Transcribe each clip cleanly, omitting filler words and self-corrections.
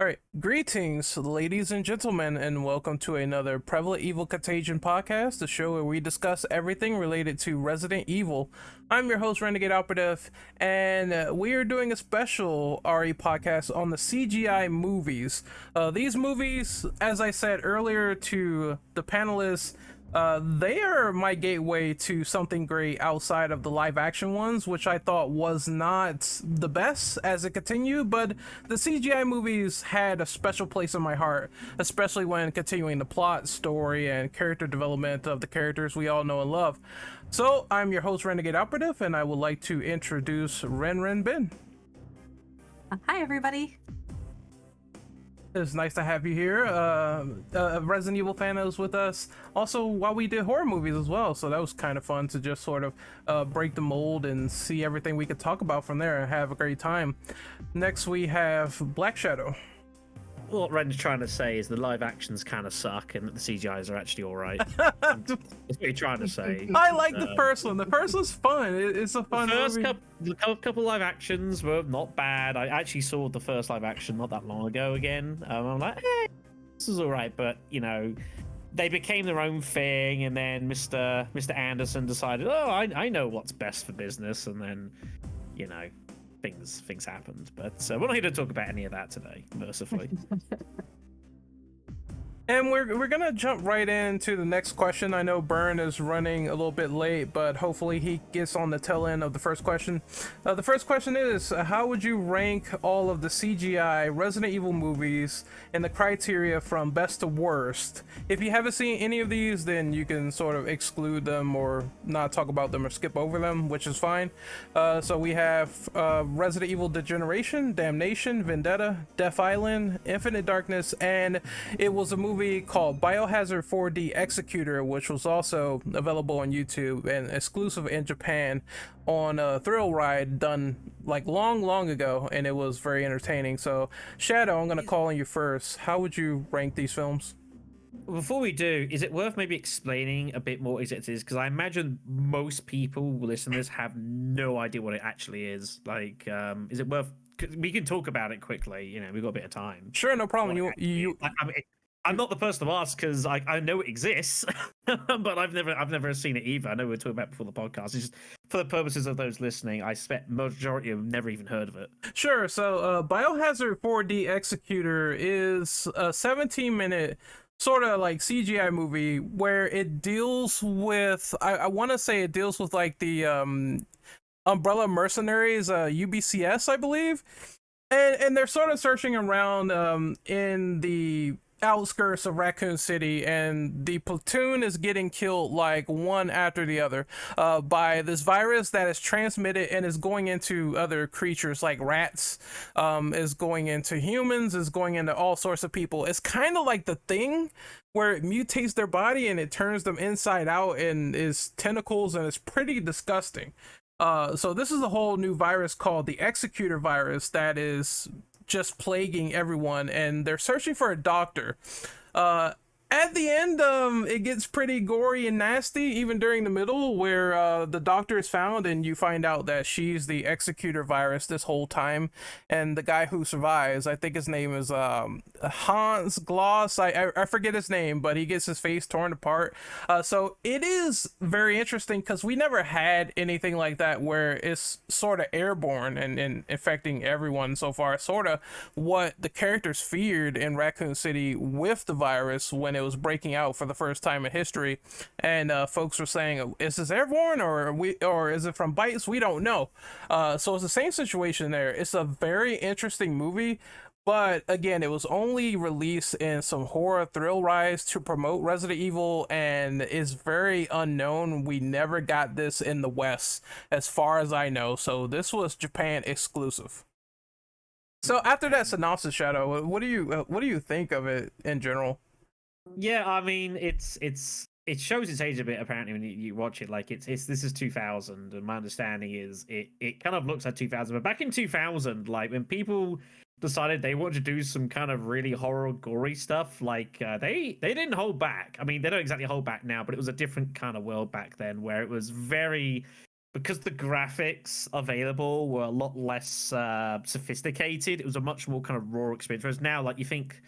All right, greetings, ladies and gentlemen, and welcome to another Prevalent Evil Contagion podcast, the show where we discuss everything related to Resident Evil. I'm your host, Renegade Operative, and we are doing a special RE podcast on the CGI movies. These movies, as I said earlier to the panelists, they are my gateway to something great outside of the live action ones, which I thought was not the best as it continued, but the CGI movies had a special place in my heart, especially when continuing the plot, story, and character development of the characters we all know and love. So, I'm your host, Renegade Operative, and I would like to introduce Ren Bin. Hi, everybody. It's nice to have you here. A Resident Evil fan that was with us also while we did horror movies as well, so that was kind of fun to just sort of break the mold and see everything we could talk about from there and have a great time. Next we have Black Shadow. What Ren's trying to say is the live actions kind of suck and that the CGIs are actually all right. That's what you're trying to say. I like the first one. The first one's fun. It's a fun movie. Couple live actions were not bad. I actually saw the first live action not that long ago again. I'm like, this is all right, but you know, they became their own thing, and then Mr. Anderson decided, oh, I know what's best for business, and then, you know, things happened. But we're not here to talk about any of that today, mercifully. And we're gonna jump right into the next question. I know Byrne is running a little bit late, but hopefully he gets on the tail end of the first question. The first question is, how would you rank all of the CGI Resident Evil movies and the criteria from best to worst? If you haven't seen any of these, then you can sort of exclude them or not talk about them or skip over them, which is fine. So we have Resident Evil Degeneration, Damnation, Vendetta, Death Island, Infinite Darkness, and it was a movie called Biohazard 4D Executor, which was also available on YouTube and exclusive in Japan on a thrill ride done like long ago, and it was very entertaining. So Shadow, I'm gonna call on you first. How would you rank these films? Before we do, is it worth maybe explaining a bit more what it is? Because I imagine most people listening to this have no idea what it actually is. Like, is it worth? We can talk about it quickly. You know, we've got a bit of time. Sure, no problem. I'm not the person to ask because I know it exists, but I've never seen it either. I know we were talking about it before the podcast. It's just for the purposes of those listening, I expect majority have never even heard of it. Sure. So Biohazard 4D Executor is a 17-minute sort of like CGI movie where it deals with, I want to say it deals with like the Umbrella Mercenaries, UBCS, I believe. And they're sort of searching around in the outskirts of Raccoon City, and the platoon is getting killed like one after the other by this virus that is transmitted and is going into other creatures like rats, is going into humans, is going into all sorts of people. It's kind of like The Thing, where it mutates their body and it turns them inside out and is tentacles, and it's pretty disgusting. So this is a whole new virus called the Executor virus that is just plaguing everyone, and they're searching for a doctor. At the end, it gets pretty gory and nasty, even during the middle, where the doctor is found and you find out that she's the Executor virus this whole time. And the guy who survives, I think his name is Hans Gloss. I forget his name, but he gets his face torn apart. So it is very interesting because we never had anything like that where it's sort of airborne and infecting everyone so far. Sort of what the characters feared in Raccoon City with the virus when it was breaking out for the first time in history, and folks were saying, is this airborne or is it from bites? We don't know. So it's the same situation there. It's a very interesting movie, but again, it was only released in some horror thrill rides to promote Resident Evil, and is very unknown. We never got this in the West as far as I know, so this was Japan exclusive. So after that synopsis, Shadow, what do you think of it in general? Yeah, I mean, it shows its age a bit apparently when you watch it. Like this is 2000, and my understanding is it kind of looks like 2000. But back in 2000, like when people decided they wanted to do some kind of really horror gory stuff, like they didn't hold back. I mean, they don't exactly hold back now, but it was a different kind of world back then where it was very, because the graphics available were a lot less sophisticated. It was a much more kind of raw experience. Whereas now, like you think,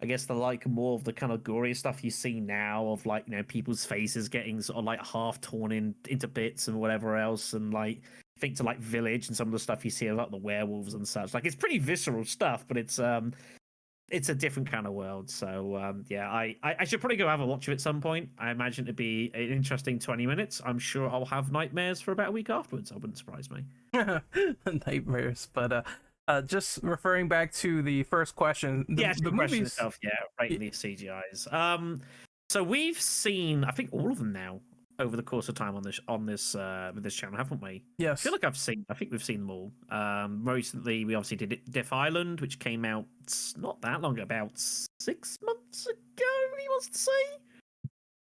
I guess the like more of the kind of gory stuff you see now of like people's faces getting sort of like half torn into bits and whatever else, and like think to like Village and some of the stuff you see of like the werewolves and such. Like it's pretty visceral stuff, but it's a different kind of world. So yeah, I should probably go have a watch of it at some point. I imagine it'd be an interesting 20 minutes. I'm sure I'll have nightmares for about a week afterwards. That wouldn't surprise me. Nightmares, but just referring back to the first question. The question itself, yeah, rating the CGIs. So we've seen, I think, all of them now over the course of time on this with this channel, haven't we? Yes. I feel like I think we've seen them all. Recently, we obviously did Death Island, which came out not that long ago, about 6 months ago. He wants to say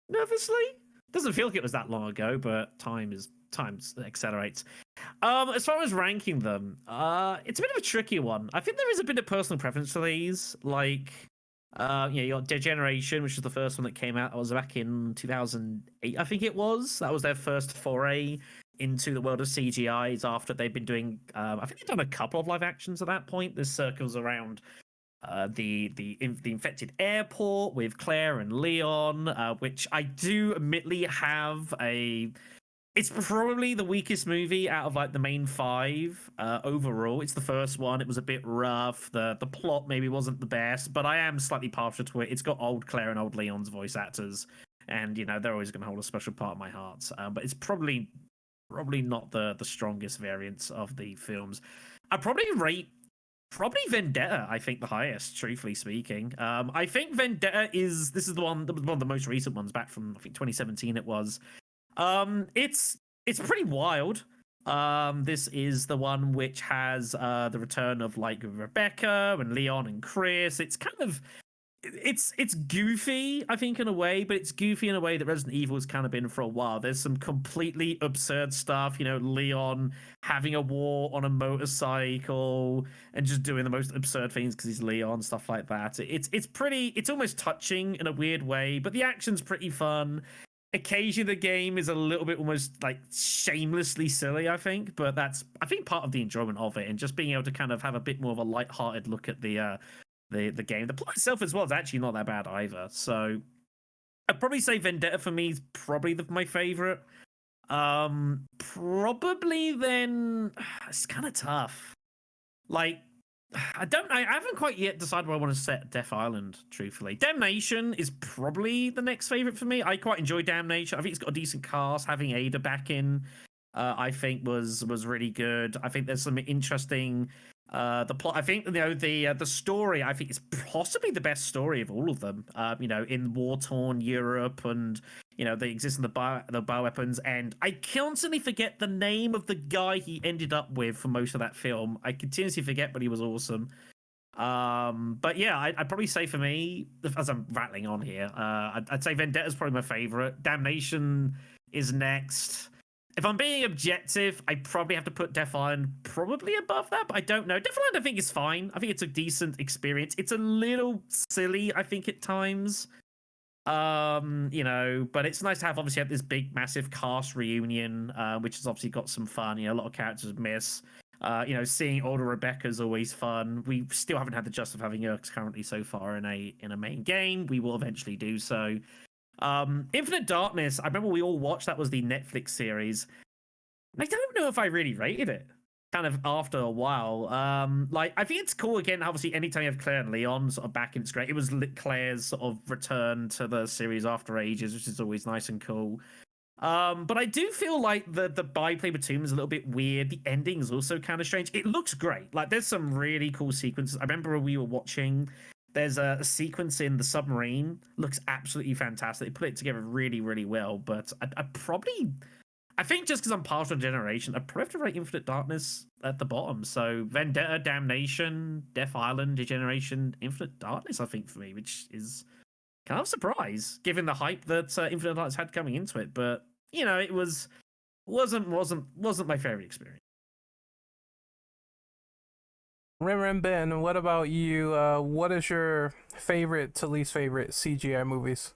nervously. Doesn't feel like it was that long ago, but time accelerates. As far as ranking them, it's a bit of a tricky one. I think there is a bit of personal preference for these. Like, you got Degeneration, which is the first one that came out. That was back in 2008, I think it was. That was their first foray into the world of CGIs after they've been doing. I think they've done a couple of live actions at that point. This circles around the infected airport with Claire and Leon, which I do admittedly have a. It's probably the weakest movie out of like the main 5 overall. It's the first one. It was a bit rough. The plot maybe wasn't the best, but I am slightly partial to it. It's got old Claire and old Leon's voice actors, and they're always going to hold a special part in my heart. But it's probably not the strongest variants of the films. I probably rate Vendetta, I think, the highest, truthfully speaking. I think Vendetta is one of the most recent ones, back from I think 2017 it was. It's pretty wild. This is the one which has the return of like Rebecca and Leon and Chris. It's kind of it's goofy, I think, in a way, but it's goofy in a way that Resident Evil has kind of been for a while. There's some completely absurd stuff, Leon having a war on a motorcycle and just doing the most absurd things because he's Leon, stuff like that. It's almost touching in a weird way, but the action's pretty fun. Occasionally the game is a little bit almost like shamelessly silly, I think, but that's, I think, part of the enjoyment of it, and just being able to kind of have a bit more of a light-hearted look at the game. The plot itself as well is actually not that bad either. So I'd probably say Vendetta for me is probably my favorite. Probably then it's kind of tough. Like I haven't quite yet decided where I want to set Death Island, truthfully. Damnation is probably the next favorite for me. I quite enjoy Damnation. I think it's got a decent cast. Having Ada back in, I think was really good. I think there's some interesting the plot. I think the story, I think, is possibly the best story of all of them. In war-torn Europe, and they exist in the bioweapons, and I constantly forget the name of the guy he ended up with for most of that film. I continuously forget, but he was awesome. But yeah, I'd probably say for me, as I'm rattling on here, I'd say Vendetta's probably my favorite. Damnation is next. If I'm being objective, I probably have to put Death Island probably above that, but I don't know. Death Island, I think, is fine. I think it's a decent experience. It's a little silly, I think, at times. But it's nice to have this big, massive cast reunion, which has obviously got some fun. A lot of characters miss. Seeing older Rebecca is always fun. We still haven't had the justice of having her currently so far in a main game. We will eventually do so. Infinite Darkness, I remember we all watched, that was the Netflix series. I don't know if I really rated it kind of after a while. I think it's cool, again, obviously anytime you have Claire and Leon sort of back in, it's great. It was Claire's sort of return to the series after ages, which is always nice and cool. But I do feel like the byplay between them is a little bit weird. The ending is also kind of strange. It looks great. Like, there's some really cool sequences. I remember we were watching, there's a sequence in the submarine, looks absolutely fantastic. They put it together really, really well. But I think just because I'm partial to Generation, I'd probably have to rate Infinite Darkness at the bottom. So Vendetta, Damnation, Death Island, Degeneration, Infinite Darkness, I think, for me, which is kind of a surprise given the hype that Infinite Darkness had coming into it. But it wasn't my favorite experience. Rim Ben, what about you? What is your favorite to least favorite CGI movies?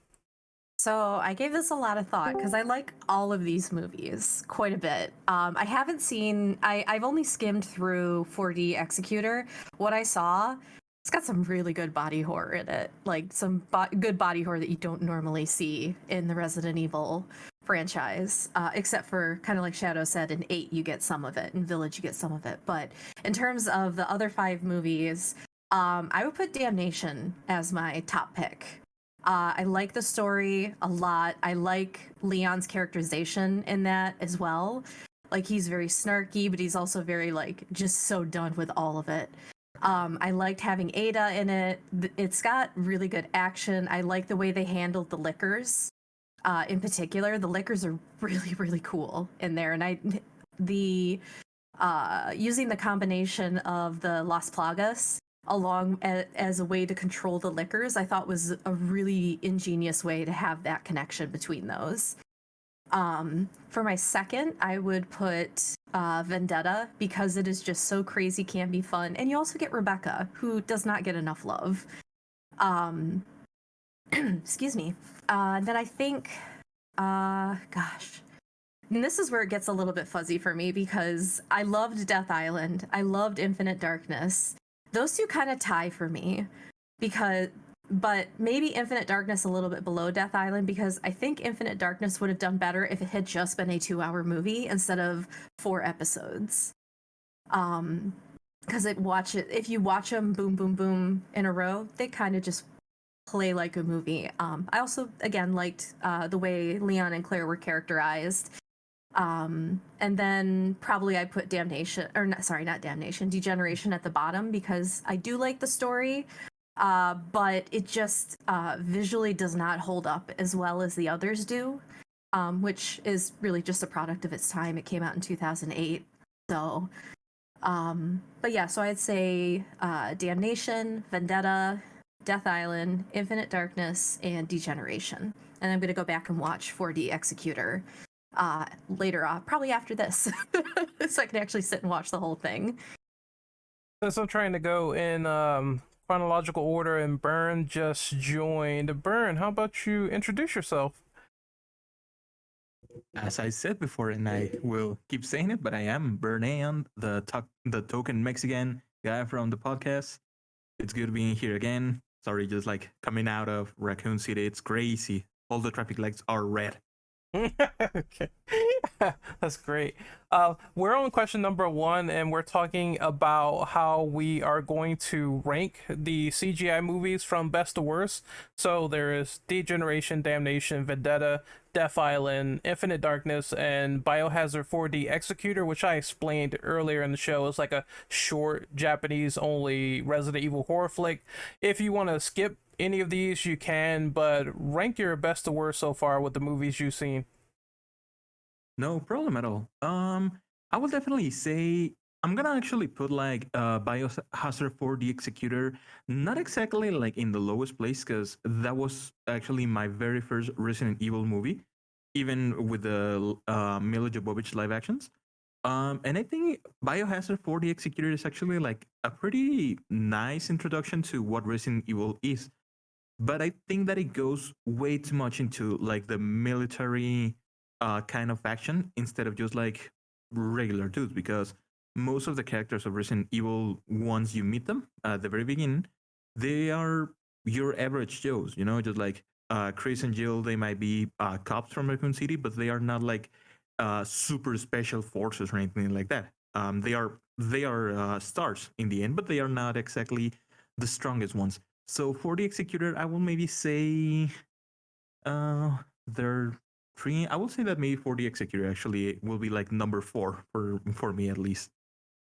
So I gave this a lot of thought because I like all of these movies quite a bit. I haven't seen. I've only skimmed through 4D Executor. What I saw, it's got some really good body horror in it, like some good body horror that you don't normally see in the Resident Evil franchise, except for kind of like Shadow said, in 8 you get some of it, in Village you get some of it. But in terms of the other 5 movies, I would put Damnation as my top pick. I like the story a lot. I like Leon's characterization in that as well. Like, he's very snarky, but he's also very, like, just so done with all of it. I liked having Ada in it. It's got really good action. I like the way they handled the liquors. In particular, the liquors are really, really cool in there. And using the combination of the Las Plagas along as a way to control the liquors, I thought was a really ingenious way to have that connection between those. For my second, I would put Vendetta, because it is just so crazy, can be fun. And you also get Rebecca, who does not get enough love. Excuse me. Then I think, gosh. And this is where it gets a little bit fuzzy for me, because I loved Death Island. I loved Infinite Darkness. Those two kind of tie for me, but maybe Infinite Darkness a little bit below Death Island, because I think Infinite Darkness would have done better if it had just been a 2-hour movie instead of 4 episodes. Because if you watch them boom, boom, boom in a row, they kind of just play like a movie. I also, again, liked the way Leon and Claire were characterized. And then probably I put Damnation, or not Damnation, Degeneration at the bottom, because I do like the story, but it just visually does not hold up as well as the others do, which is really just a product of its time. It came out in 2008. So, but yeah, so I'd say Damnation, Vendetta, Death Island, Infinite Darkness, and Degeneration. And I'm going to go back and watch 4D Executor later on, probably after this, so I can actually sit and watch the whole thing. Since I'm trying to go in chronological order, and Burn just joined. Burn, how about you introduce yourself? As I said before, and I will keep saying it, but I am Bernan, the token Mexican guy from the podcast. It's good being here again. Sorry, just like coming out of Raccoon City, it's crazy. All the traffic lights are red. Okay. That's great. We're on question number 1, and we're talking about how we are going to rank the CGI movies from best to worst. So there is Degeneration, Damnation, Vendetta, Death Island, Infinite Darkness, and Biohazard 4D Executor, which I explained earlier in the show is like a short Japanese-only Resident Evil horror flick. If you want to skip any of these, you can, but rank your best to worst so far with the movies you've seen. No problem at all. I will definitely say I'm gonna actually put like Biohazard 4D Executor, not exactly like in the lowest place, because that was actually my very first Resident Evil movie, even with the Mila Jovovich live actions. And I think Biohazard 4D Executor is actually like a pretty nice introduction to what Resident Evil is. But I think that it goes way too much into like the military kind of action instead of just like regular dudes, because most of the characters of Resident Evil, once you meet them at the very beginning, they are your average Joes, you know, just like Chris and Jill. They might be cops from Raccoon City, but they are not like super special forces or anything like that. They are stars in the end, but they are not exactly the strongest ones. So for the Executor, I will maybe say they're 3. I will say that maybe for the Executor actually will be like number 4 for me at least.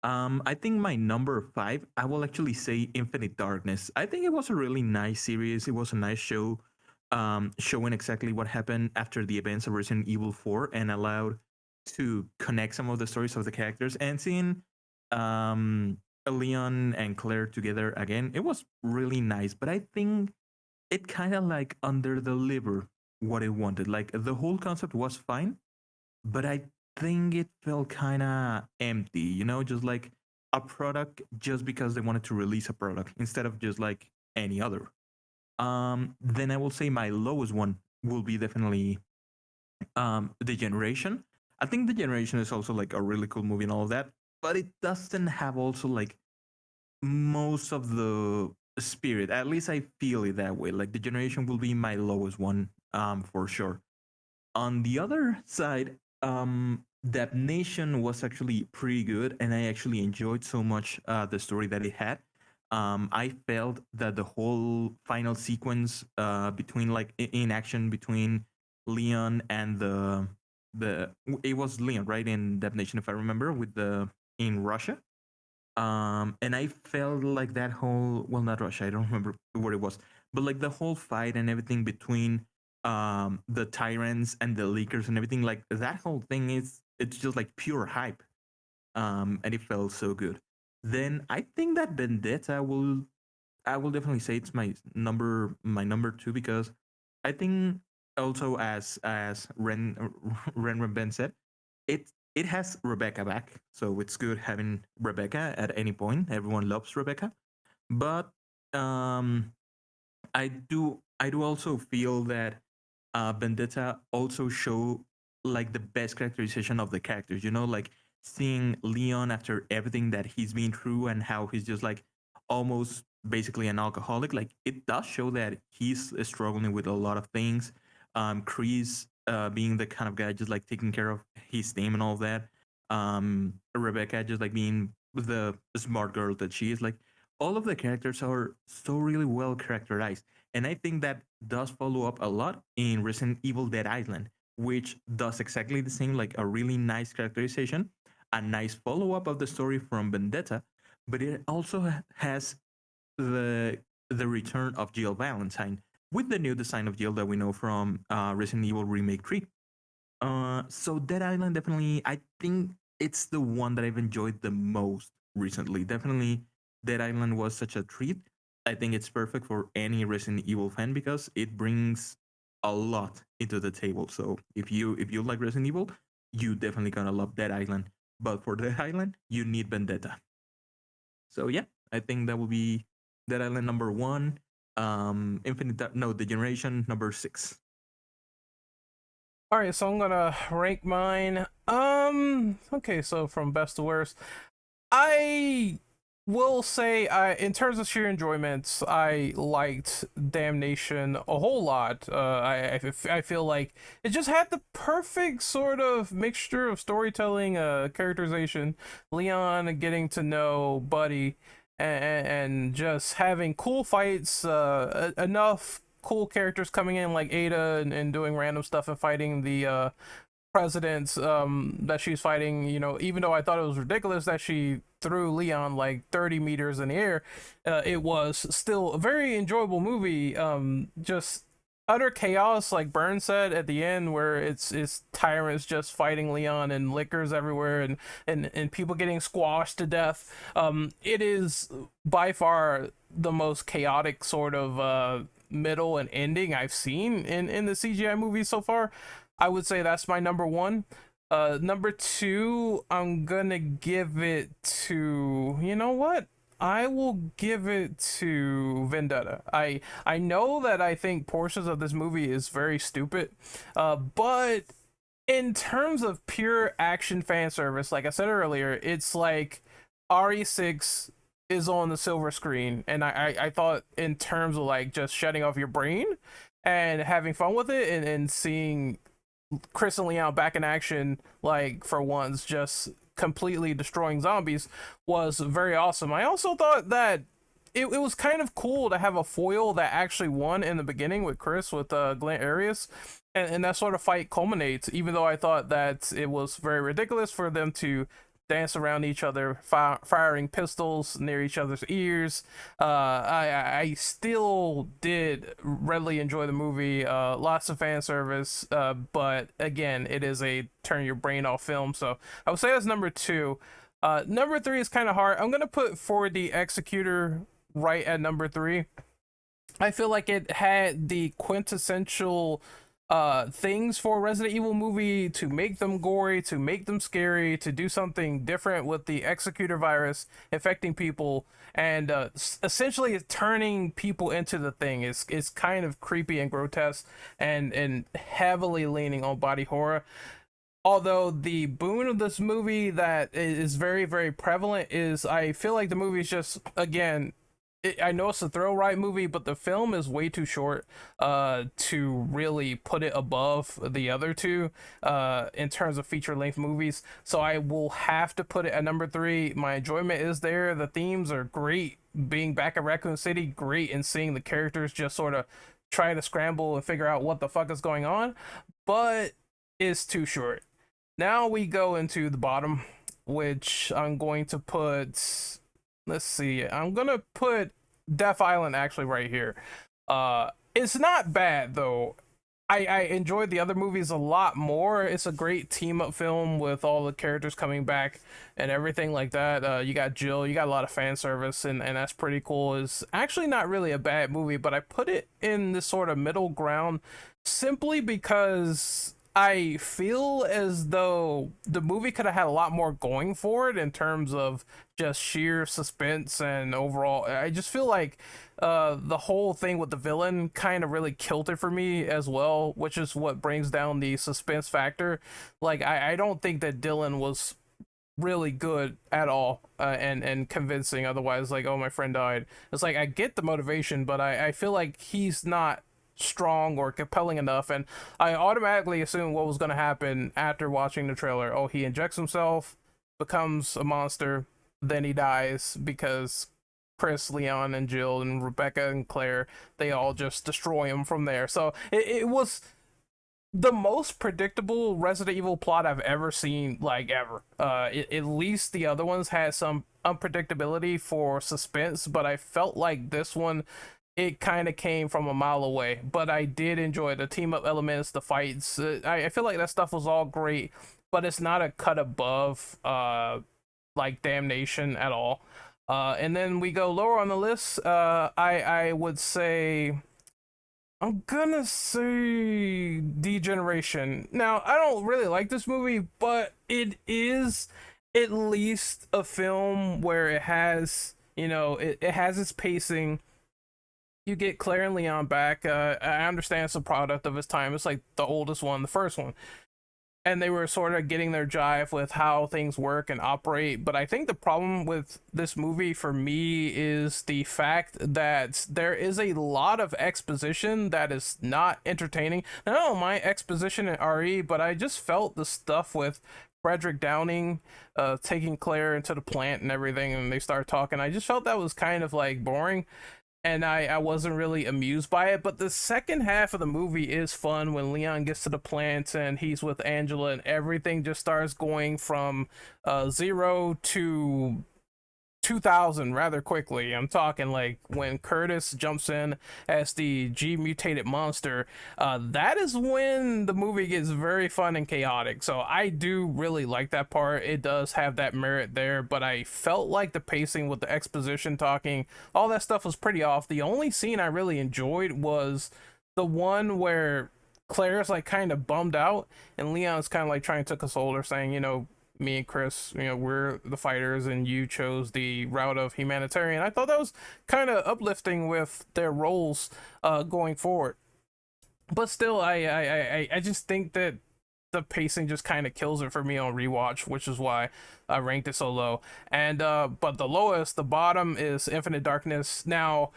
I think my number 5, I will actually say Infinite Darkness. I think it was a really nice series. It was a nice show, showing exactly what happened after the events of Resident Evil 4, and allowed to connect some of the stories of the characters, and seeing Leon and Claire together again. It was really nice, but I think it kind of like under delivered what it wanted. Like the whole concept was fine, but I think it felt kind of empty, you know, just like a product just because they wanted to release a product instead of just like any other. Then I will say my lowest one will be definitely The Generation. I think The Generation is also like a really cool movie and all of that, but it doesn't have also like most of the spirit. At least I feel it that way. Like The Generation will be my lowest one, for sure. On the other side, that nation was actually pretty good, and I actually enjoyed so much the story that it had. I felt that the whole final sequence between like in action between Leon and the it was Leon, right, in that nation, if I remember, with the in Russia. And I felt like that whole, well, not Russia, I don't remember where it was, but like the whole fight and everything between the tyrants and the leakers and everything, like that whole thing is, it's just like pure hype. And it felt so good. Then I think that Vendetta will, I will definitely say it's my number two, because I think also as Ren Ben said, it has Rebecca back, so it's good having Rebecca at any point. Everyone loves Rebecca, but um, I do also feel that Vendetta also show like the best characterization of the characters. You know, like seeing Leon after everything that he's been through and how he's just like almost basically an alcoholic. Like it does show that he's struggling with a lot of things. Chris being the kind of guy just like taking care of his name and all that. Rebecca just like being the smart girl that she is. Like all of the characters are so really well characterized, and I think that does follow up a lot in Resident Evil Dead Island, which does exactly the same, like a really nice characterization, a nice follow up of the story from Vendetta, but it also has the return of Jill Valentine with the new design of Jill that we know from Resident Evil Remake 3. So Dead Island, definitely, I think it's the one that I've enjoyed the most recently. Definitely, Dead Island was such a treat. I think it's perfect for any Resident Evil fan because it brings a lot into the table. So if you like Resident Evil, you definitely gonna love Dead Island. But for Dead Island, you need Vendetta. So yeah, I think that will be Dead Island number one. The Generation number six. All right, so I'm gonna rank mine. Okay, so from best to worst, I will say, in terms of sheer enjoyments, I liked Damnation a whole lot. I feel like it just had the perfect sort of mixture of storytelling, characterization, Leon getting to know Buddy, and just having cool fights, enough cool characters coming in like Ada, and doing random stuff and fighting the presidents that she's fighting. You know, even though I thought it was ridiculous that she threw Leon like 30 meters in the air, it was still a very enjoyable movie. Just utter chaos, like Burns said at the end, where it's tyrants just fighting Leon and liquors everywhere, and people getting squashed to death. It is by far the most chaotic sort of middle and ending I've seen in the CGI movies so far. I would say that's my number one. Number two, I'm gonna give it to, you know what? I will give it to Vendetta. I know that I think portions of this movie is very stupid, but in terms of pure action fan service, like I said earlier, it's like RE6 is on the silver screen, and I thought in terms of like just shutting off your brain and having fun with it, and seeing Chris and Leon back in action, like for once, just completely destroying zombies, was very awesome. I also thought that it was kind of cool to have a foil that actually won in the beginning with Chris, with Glen Arias, and that sort of fight culminates, even though I thought that it was very ridiculous for them to dance around each other, firing pistols near each other's ears. I still did readily enjoy the movie. Lots of fan service, but again, it is a turn your brain off film. So I would say that's number two. Number three is kind of hard. I'm gonna put 4D Executor right at number three. I feel like it had the quintessential things for a Resident Evil movie to make them gory, to make them scary, to do something different with the executor virus infecting people, and essentially turning people into the thing is kind of creepy and grotesque, and heavily leaning on body horror. Although the boon of this movie that is very, very prevalent is I feel like the movie is just, again, I know it's a thrill ride movie, but the film is way too short to really put it above the other two in terms of feature length movies. So I will have to put it at number 3. My enjoyment is there. The themes are great. Being back at Raccoon City, great, and seeing the characters just sort of try to scramble and figure out what the fuck is going on, but it's too short. Now we go into the bottom, which I'm going to put, let's see, I'm gonna put Death Island actually right here. It's not bad though. I enjoyed the other movies a lot more. It's a great team up film with all the characters coming back and everything like that. You got Jill, you got a lot of fan service, and that's pretty cool. It's actually not really a bad movie, but I put it in this sort of middle ground simply because I feel as though the movie could have had a lot more going for it in terms of just sheer suspense and overall. I just feel like the whole thing with the villain kind of really killed it for me as well, which is what brings down the suspense factor. Like, I don't think that Dylan was really good at all and convincing. Otherwise, like, oh, my friend died. It's like, I get the motivation, but I feel like he's not strong or compelling enough, and I automatically assumed what was going to happen after watching the trailer. Oh, he injects himself, becomes a monster, then he dies because Chris, Leon, and Jill, and Rebecca, and Claire, they all just destroy him from there. So it was the most predictable Resident Evil plot I've ever seen, like, ever. At least the other ones had some unpredictability for suspense, but I felt like this one, it kind of came from a mile away. But I did enjoy the team up elements, the fights. I feel like that stuff was all great, but it's not a cut above like Damnation at all. And then we go lower on the list. I would say, I'm gonna say Degeneration. Now, I don't really like this movie, but it is at least a film where it has, it has its pacing. You get Claire and Leon back. I understand it's a product of its time. It's like the oldest one, the first one. And they were sort of getting their jive with how things work and operate. But I think the problem with this movie for me is the fact that there is a lot of exposition that is not entertaining. Now, I don't mind exposition in RE, but I just felt the stuff with Frederick Downing taking Claire into the plant and everything, and they start talking. I just felt that was kind of like boring, and I wasn't really amused by it. But the second half of the movie is fun when Leon gets to the plant and he's with Angela, and everything just starts going from 0 to 2000 rather quickly. I'm talking like when Curtis jumps in as the G mutated monster, that is when the movie gets very fun and chaotic. So I do really like that part. It does have that merit there, but I felt like the pacing with the exposition talking, all that stuff was pretty off. The only scene I really enjoyed was the one where Claire's like kind of bummed out and Leon's kind of like trying to console her, saying, me and Chris, we're the fighters and you chose the route of humanitarian. I thought that was kind of uplifting with their roles going forward. But still, I just think that the pacing just kind of kills it for me on rewatch, which is why I ranked it so low. And but the bottom is Infinite Darkness. Now,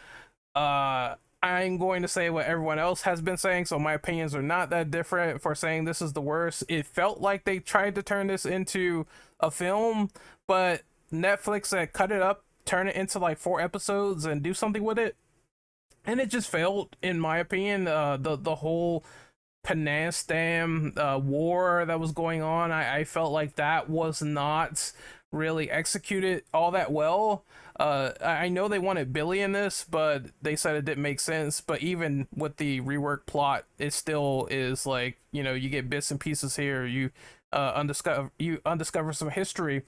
I'm going to say what everyone else has been saying, so my opinions are not that different for saying this is the worst. It felt like they tried to turn this into a film, but Netflix said cut it up, turn it into like 4 episodes and do something with it. And it just failed, in my opinion. The whole Panastam war that was going on, I felt like that was not really executed all that well. I know they wanted Billy in this, but they said it didn't make sense. But even with the rework plot, it still is like, you get bits and pieces here. You undiscover some history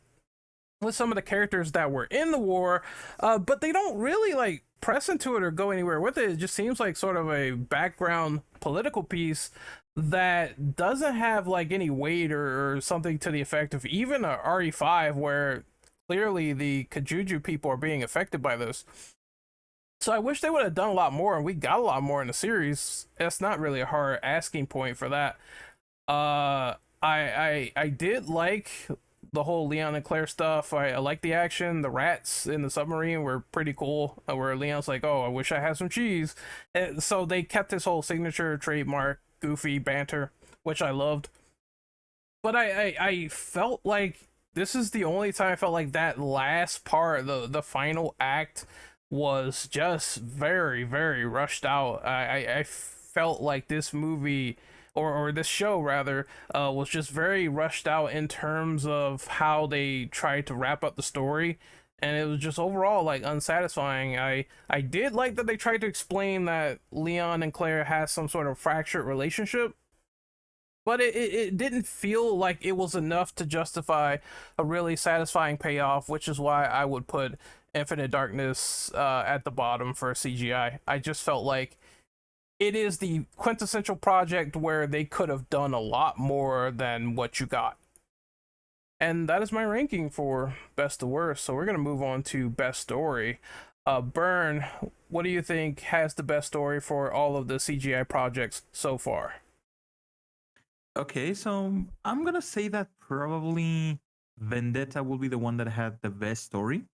with some of the characters that were in the war, but they don't really press into it or go anywhere with it. It just seems like sort of a background political piece that doesn't have like any weight or something to the effect of even a RE5, where clearly the Kajuju people are being affected by this. So I wish they would have done a lot more, and we got a lot more in the series. That's not really a hard asking point for that. I did like the whole Leon and Claire stuff. I like the action. The rats in the submarine were pretty cool. Where Leon's like, "Oh, I wish I had some cheese." And so they kept his whole signature trademark goofy banter, which I loved. But I felt like this is the only time I felt like that last part, the final act, was just very, very rushed out. I felt like this movie, or this show rather, was just very rushed out in terms of how they tried to wrap up the story, and it was just overall like unsatisfying. I did like that they tried to explain that Leon and Claire has some sort of fractured relationship, but it didn't feel like it was enough to justify a really satisfying payoff, which is why I would put Infinite Darkness at the bottom for CGI. I just felt like it is the quintessential project where they could have done a lot more than what you got. And that is my ranking for best to worst. So we're going to move on to best story. Burn, what do you think has the best story for all of the CGI projects so far? Okay, so I'm gonna say that probably Vendetta will be the one that had the best story.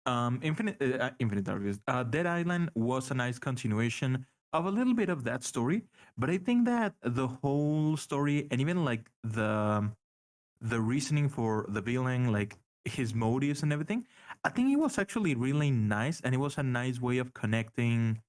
Infinite Darkness. Dead Island was a nice continuation of a little bit of that story, but I think that the whole story and even like the reasoning for the villain, like his motives and everything, I think it was actually really nice, and it was a nice way of connecting.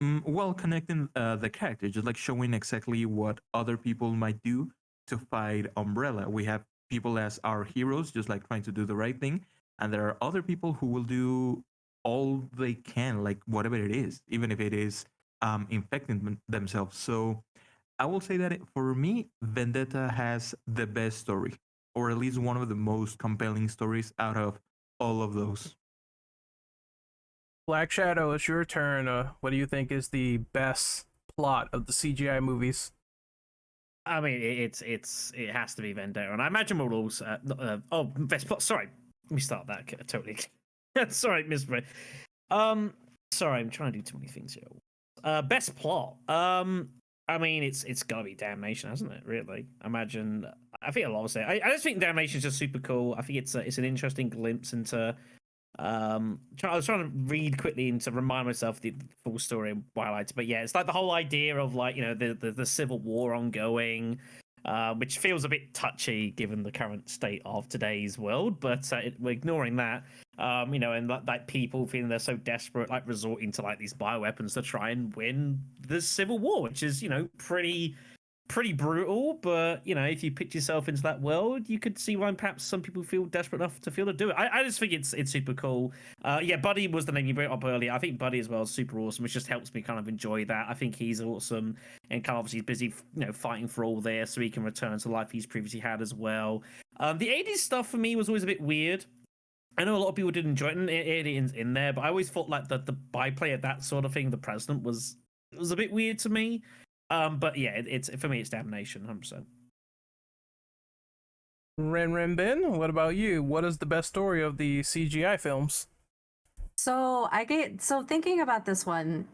Connecting the character, just like showing exactly what other people might do to fight Umbrella. We have people as our heroes, just like trying to do the right thing, and there are other people who will do all they can, like whatever it is, even if it is infecting themselves. So I will say that for me, Vendetta has the best story, or at least one of the most compelling stories out of all of those. Black Shadow, it's your turn. What do you think is the best plot of the CGI movies? I mean, it has to be Vendetta, and I imagine we'll also. Best plot. Sorry, let me start that totally. Sorry, Miss Ray. Sorry, I'm trying to do too many things here. Best plot. I mean, it's gotta be Damnation, hasn't it? Really, imagine. I think a lot of it. I just think Damnation is just super cool. I think it's an interesting glimpse into. I was trying to read quickly and to remind myself the full story and highlights, but yeah, it's like the whole idea of like, you know, the civil war ongoing, which feels a bit touchy given the current state of today's world, but we're ignoring that, you know, and like people feeling they're so desperate, like resorting to like these bioweapons to try and win the civil war, which is, you know, pretty brutal, but you know, if you put yourself into that world, you could see why perhaps some people feel desperate enough to feel to do it. I just think it's super cool. Yeah, Buddy was the name you brought up earlier. I think Buddy as well is super awesome, which just helps me kind of enjoy that. I think he's awesome and kind of obviously busy, you know, fighting for all this so he can return to life he's previously had as well. The 80s stuff for me was always a bit weird. I know a lot of people did enjoy it, and aliens in there, but I always thought like the byplay of that sort of thing, the president was a bit weird to me. But yeah, it's for me, it's Damnation, 100%. Ren Ben, what about you? What is the best story of the CGI films? So thinking about this one,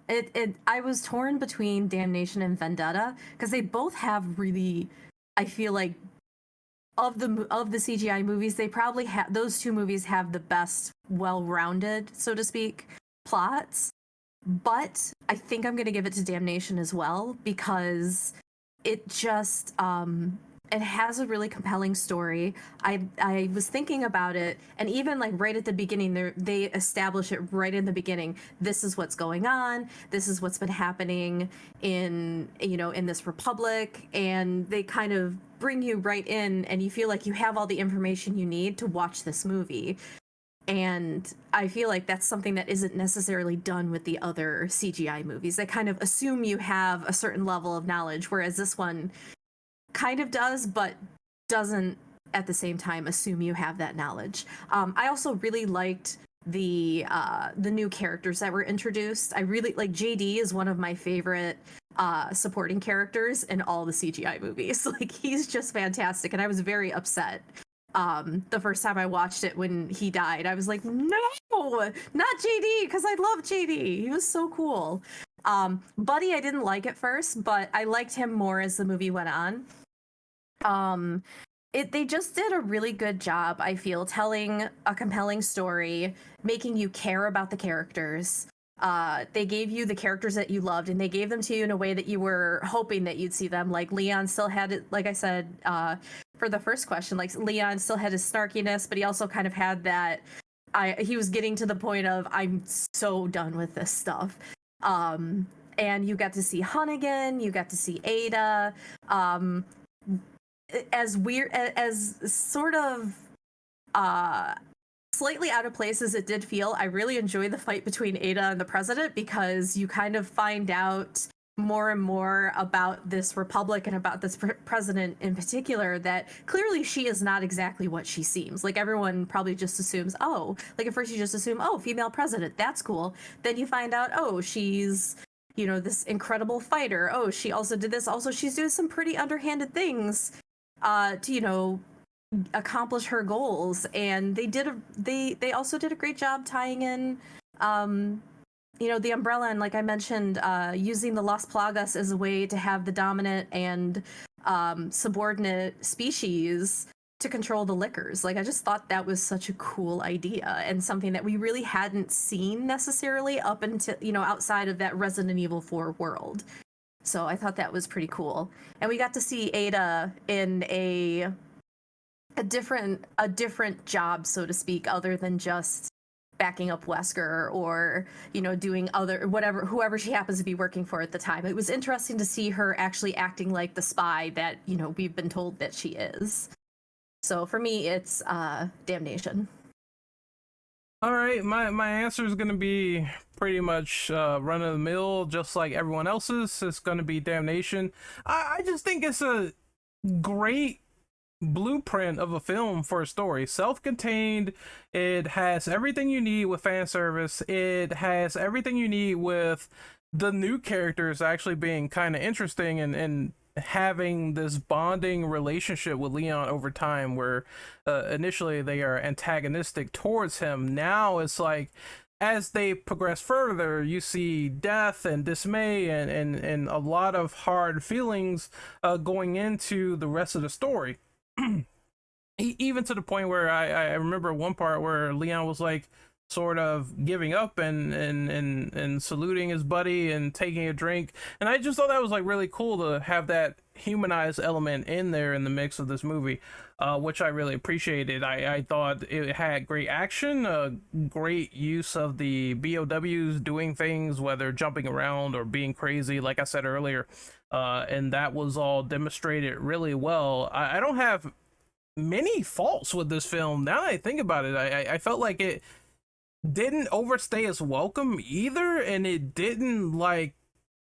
I was torn between Damnation and Vendetta because they both have really, I feel like, of the CGI movies, they probably have, those two movies have the best well-rounded, so to speak, plots. But I think I'm going to give it to Damnation as well because it just it has a really compelling story. I was thinking about it, and even like right at the beginning, they establish it right in the beginning. This is what's going on. This is what's been happening in this republic, and they kind of bring you right in, and you feel like you have all the information you need to watch this movie. And I feel like that's something that isn't necessarily done with the other CGI movies. They kind of assume you have a certain level of knowledge, whereas this one kind of does, but doesn't at the same time assume you have that knowledge. I also really liked the new characters that were introduced. I really like JD is one of my favorite supporting characters in all the CGI movies. Like he's just fantastic, and I was very upset the first time I watched it when he died. I was like, no, not JD, because I love JD. He was so cool. Buddy, I didn't like at first, but I liked him more as the movie went on. They just did a really good job, I feel, telling a compelling story, making you care about the characters. They gave you the characters that you loved, and they gave them to you in a way that you were hoping that you'd see them. Like Leon still had it, like I said, for the first question, like Leon still had his snarkiness, but he also kind of had that. He was getting to the point of I'm so done with this stuff. And you got to see Hunnigan, you got to see Ada. As weird as sort of slightly out of place as it did feel, I really enjoy the fight between Ada and the president, because you kind of find out more and more about this republic and about this president in particular, that clearly she is not exactly what she seems. Like everyone probably just assumes, oh, like at first you just assume, oh, female president, that's cool. Then you find out, oh, she's, you know, this incredible fighter. Oh, she also did this. Also, she's doing some pretty underhanded things to, you know, accomplish her goals. And they also did a great job tying in you know, the umbrella, and like I mentioned, using the Las Plagas as a way to have the dominant and subordinate species to control the lickers. Like I just thought that was such a cool idea, and something that we really hadn't seen necessarily up until, you know, outside of that Resident Evil 4 world. So I thought that was pretty cool. And we got to see Ada in a different job, so to speak, other than just backing up Wesker or, you know, doing other whoever she happens to be working for at the time. It was interesting to see her actually acting like the spy that, you know, we've been told that she is. So for me, it's Damnation. All right, my answer is gonna be pretty much run of the mill, just like everyone else's. It's gonna be Damnation. I just think it's a great blueprint of a film for a story. Self-contained. It has everything you need with fan service. It has everything you need with the new characters actually being kind of interesting, and having this bonding relationship with Leon over time, where initially they are antagonistic towards him. Now it's like, as they progress further, you see death and dismay and a lot of hard feelings going into the rest of the story. Even to the point where I remember one part where Leon was like sort of giving up and saluting his buddy and taking a drink, and I just thought that was like really cool to have that humanized element in there in the mix of this movie, which I really appreciated. I thought it had great action, great use of the BOWs doing things, whether jumping around or being crazy, like I said earlier, and that was all demonstrated really well. I don't have many faults with this film. Now that I think about it, I felt like it didn't overstay its welcome either, and it didn't like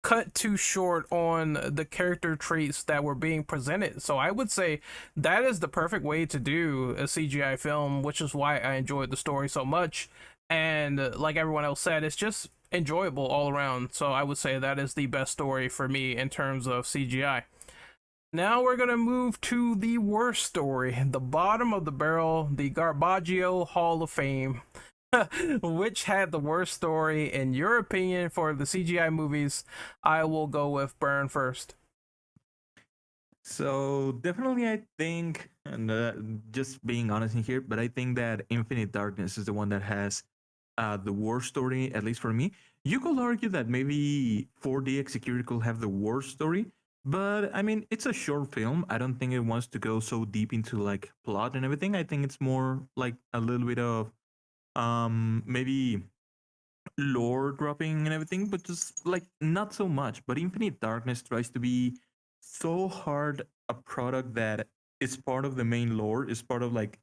cut too short on the character traits that were being presented. So I would say that is the perfect way to do a CGI film, which is why I enjoyed the story so much. And like everyone else said, it's just enjoyable all around. So I would say that is the best story for me in terms of CGI. Now we're gonna move to the worst story, the bottom of the barrel, the Garbaggio Hall of Fame. Which had the worst story in your opinion for the CGI movies? I will go with Burn first. So definitely, I think, and just being honest in here, but I think that Infinite Darkness is the one that has the worst story, at least for me. You could argue that maybe 4D Executor could have the worst story, but I mean, it's a short film. I don't think it wants to go so deep into like plot and everything. I think it's more like a little bit of maybe lore dropping and everything, but just like not so much. But Infinite Darkness tries to be so hard a product that is part of the main lore, is part of like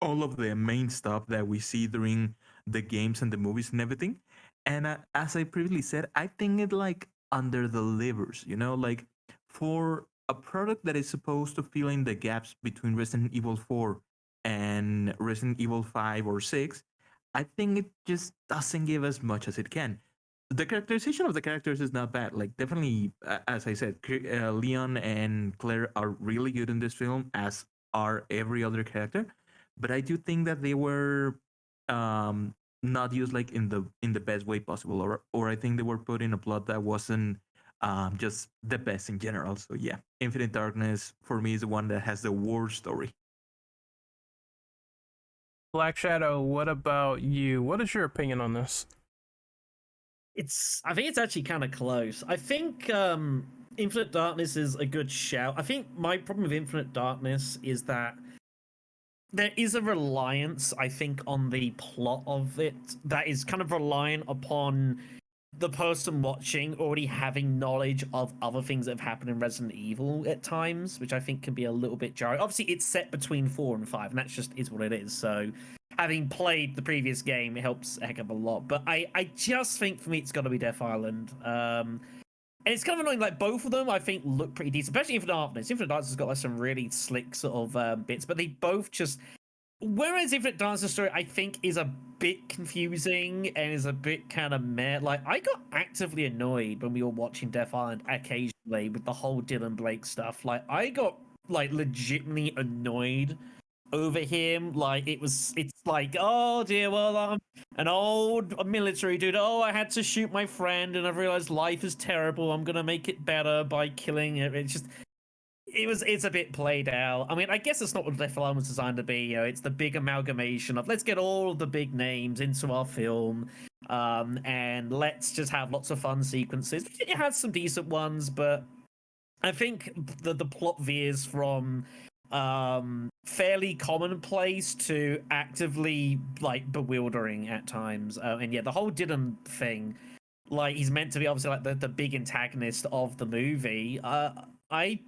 all of the main stuff that we see during the games and the movies and everything. And as I previously said, I think it like under delivers, you know, like for a product that is supposed to fill in the gaps between Resident Evil 4 and Resident Evil 5 or 6, I think it just doesn't give as much as it can. The characterization of the characters is not bad. Like definitely, as I said, Leon and Claire are really good in this film, as are every other character. But I do think that they were um, not used like in the best way possible, or I think they were put in a plot that wasn't just the best in general. So yeah, Infinite Darkness for me is the one that has the worst story. Black Shadow, what about you? What is your opinion on this? I think it's actually kind of close. I think Infinite Darkness is a good shout. I think my problem with Infinite Darkness is that there is a reliance, I think, on the plot of it that is kind of reliant upon the person watching already having knowledge of other things that have happened in Resident Evil at times, which I think can be a little bit jarring. Obviously, it's set between 4 and 5, and that's just is what it is. So, having played the previous game, it helps a heck of a lot. But I just think for me, it's got to be Death Island. And it's kind of annoying. Like both of them, I think look pretty decent, especially Infinite Darkness. Infinite Darkness has got like some really slick sort of bits, but they both just. Whereas Infinite Darkness story, I think, is a bit confusing and is a bit kind of meh. Like, I got actively annoyed when we were watching Death Island occasionally with the whole Dylan Blake stuff. Like, I got, like, legitimately annoyed over him. Like, it's like, oh dear, well, I'm an old military dude. Oh, I had to shoot my friend and I've realized life is terrible. I'm gonna make it better by killing it. It's just... It's a bit played out. I mean, I guess it's not what Death Island was designed to be. You know, it's the big amalgamation of let's get all of the big names into our film, and let's just have lots of fun sequences. It has some decent ones, but I think the plot veers from fairly commonplace to actively like bewildering at times. And yeah, the whole Dylan thing, like he's meant to be obviously like the big antagonist of the movie. I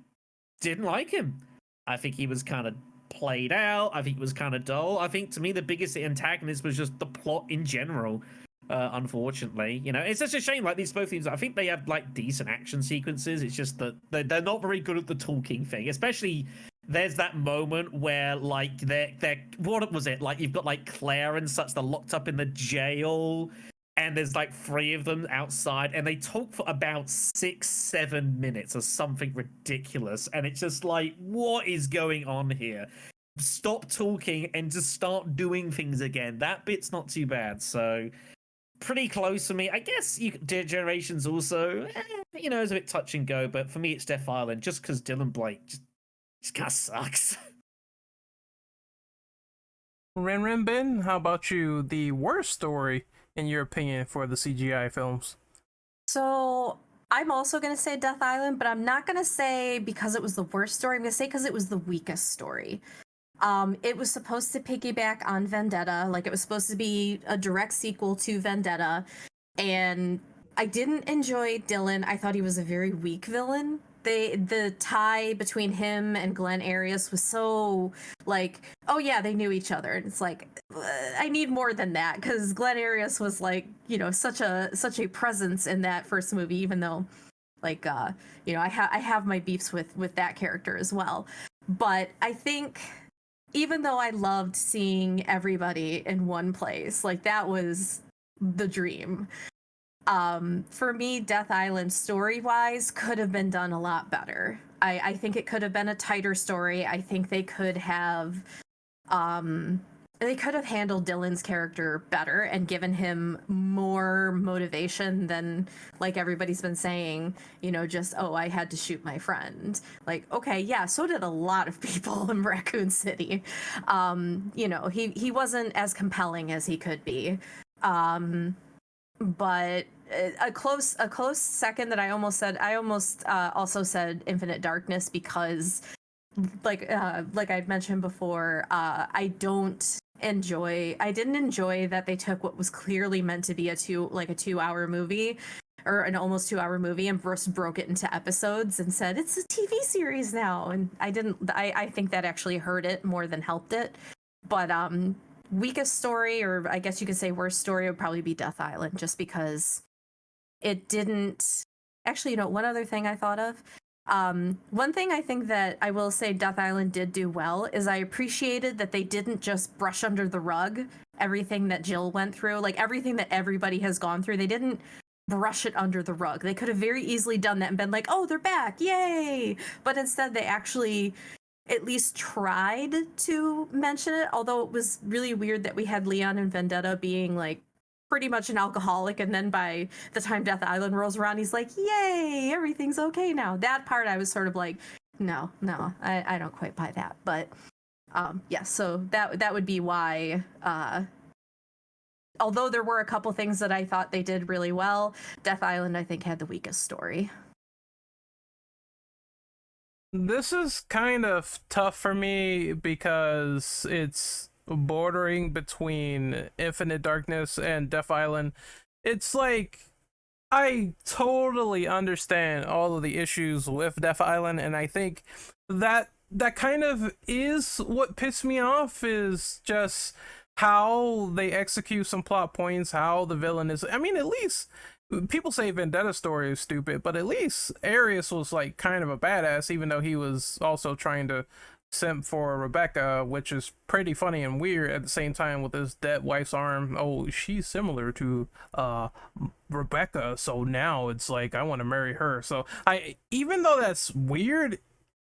didn't like him. I think he was kind of played out. I think he was kind of dull. I think to me the biggest antagonist was just the plot in general. Unfortunately, you know, it's such a shame. Like both things, I think they have like decent action sequences. It's just that they're not very good at the talking thing. Especially there's that moment where like they're what was it like? You've got like Claire and such. They're locked up in the jail. And there's like 3 of them outside, and they talk for about 6-7 minutes or something ridiculous. And it's just like, what is going on here? Stop talking and just start doing things again. That bit's not too bad. So, pretty close for me. I guess Generations also, you know, is a bit touch and go. But for me, it's Death Island, just because Dylan Blake just kind of sucks. Ren Ben, how about you? The worst story, in your opinion, for the CGI films? So I'm also going to say Death Island, but I'm not going to say because it was the worst story. I'm going to say because it was the weakest story. It was supposed to piggyback on Vendetta. Like, it was supposed to be a direct sequel to Vendetta. And I didn't enjoy Dylan. I thought he was a very weak villain. The tie between him and Glenn Arias was so like, oh yeah, they knew each other. And it's like, I need more than that, because Glenn Arias was like, you know, such a presence in that first movie, even though like you know, I have my beefs with that character as well. But I think even though I loved seeing everybody in one place, like that was the dream. For me, Death Island story-wise could have been done a lot better. I think it could have been a tighter story. I think they could have handled Dylan's character better and given him more motivation than, like everybody's been saying, you know, just, oh, I had to shoot my friend. Like, okay, yeah, so did a lot of people in Raccoon City. You know, he wasn't as compelling as he could be. But a close second that I almost also said Infinite Darkness, because like I'd mentioned before, I didn't enjoy that they took what was clearly meant to be a 2-hour movie, or an almost 2-hour movie, and just broke it into episodes and said it's a TV series now. And I think that actually hurt it more than helped it. But weakest story, or I guess you could say worst story, would probably be Death Island, just because it didn't actually, you know, one other thing I thought of, One thing I think that I will say Death Island did do well is I appreciated that they didn't just brush under the rug everything that Jill went through, like everything that everybody has gone through. They didn't brush it under the rug. They could have very easily done that and been like, oh, they're back, yay! But instead, they actually at least tried to mention it, although it was really weird that we had Leon and Vendetta being like pretty much an alcoholic, and then by the time Death Island rolls around, he's like, yay, everything's okay now. That part I was sort of like, no, I don't quite buy that. But yeah, so that would be why although there were a couple things that I thought they did really well, Death Island I think had the weakest story. This is kind of tough for me because it's bordering between Infinite Darkness and Death Island. It's like I totally understand all of the issues with Death Island, and I think that kind of is what pissed me off, is just how they execute some plot points, how the villain is. I mean, at least people say Vendetta's story is stupid, but at least Arius was like kind of a badass, even though he was also trying to simp for Rebecca, which is pretty funny and weird at the same time with his dead wife's arm. Oh, she's similar to Rebecca, so now it's like I want to marry her. So even though that's weird,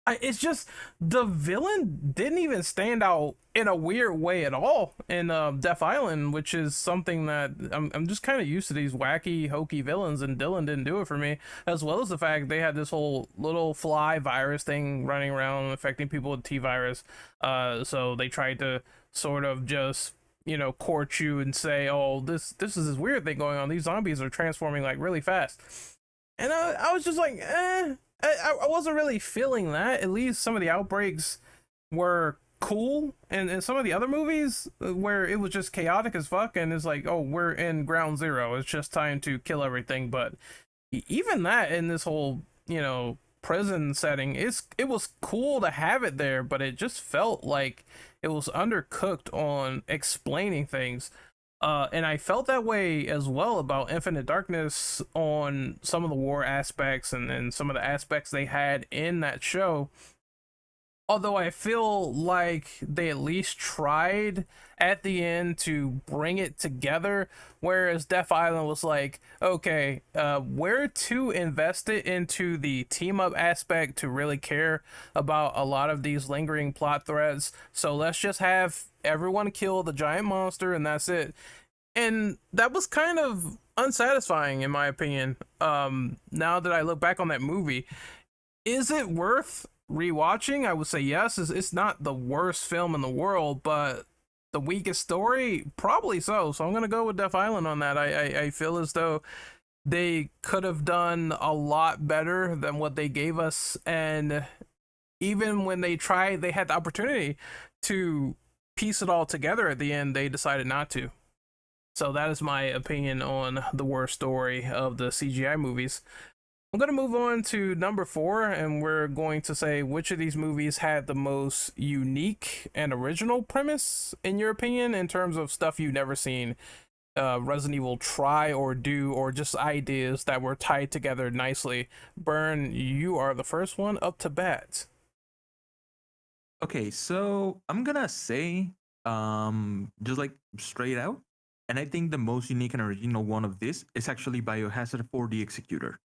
it's just the villain didn't even stand out in a weird way at all in Death Island, which is something that I'm just kind of used to, these wacky, hokey villains, and Dylan didn't do it for me, as well as the fact they had this whole little fly virus thing running around affecting people with T-virus. So they tried to sort of just, you know, court you and say, oh, this is this weird thing going on. These zombies are transforming like really fast. And I was just like, I wasn't really feeling that. At least some of the outbreaks were cool, and in some of the other movies where it was just chaotic as fuck, and it's like, oh, we're in ground zero, it's just time to kill everything. But even that in this whole, you know, prison setting, it was cool to have it there, but it just felt like it was undercooked on explaining things. And I felt that way as well about Infinite Darkness on some of the war aspects and some of the aspects they had in that show. Although I feel like they at least tried at the end to bring it together, whereas Death Island was like, okay, we're too invested into the team up aspect to really care about a lot of these lingering plot threads, so let's just have everyone kill the giant monster and that's it. And that was kind of unsatisfying in my opinion. Now that I look back on that movie, is it worth rewatching? I would say yes. It's not the worst film in the world, but the weakest story, probably so. So I'm gonna go with Death Island on that. I feel as though they could have done a lot better than what they gave us, and even when they tried, they had the opportunity to piece it all together at the end, they decided not to. So that is my opinion on the worst story of the CGI movies. I'm going to move on to number 4, and we're going to say which of these movies had the most unique and original premise, in your opinion, in terms of stuff you've never seen Resident Evil try or do, or just ideas that were tied together nicely. Burn, you are the first one up to bat. Okay, so I'm gonna say, just like straight out, and I think the most unique and original one of this is actually Biohazard 4 The Executor.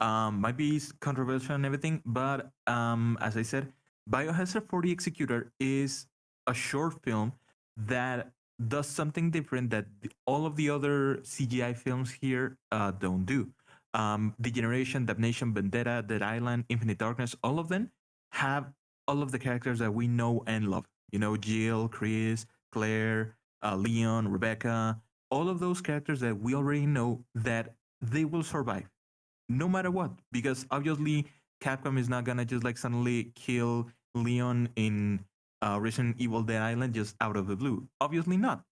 Might be controversial and everything, but as I said, Biohazard 4 The Executor is a short film that does something different that all of the other CGI films here don't do. Degeneration, Damnation, Vendetta, Dead Island, Infinite Darkness, all of them have all of the characters that we know and love. You know, Jill, Chris, Claire, Leon, Rebecca, all of those characters that we already know that they will survive no matter what, because obviously Capcom is not gonna just like suddenly kill Leon in Resident Evil Dead Island just out of the blue. Obviously not.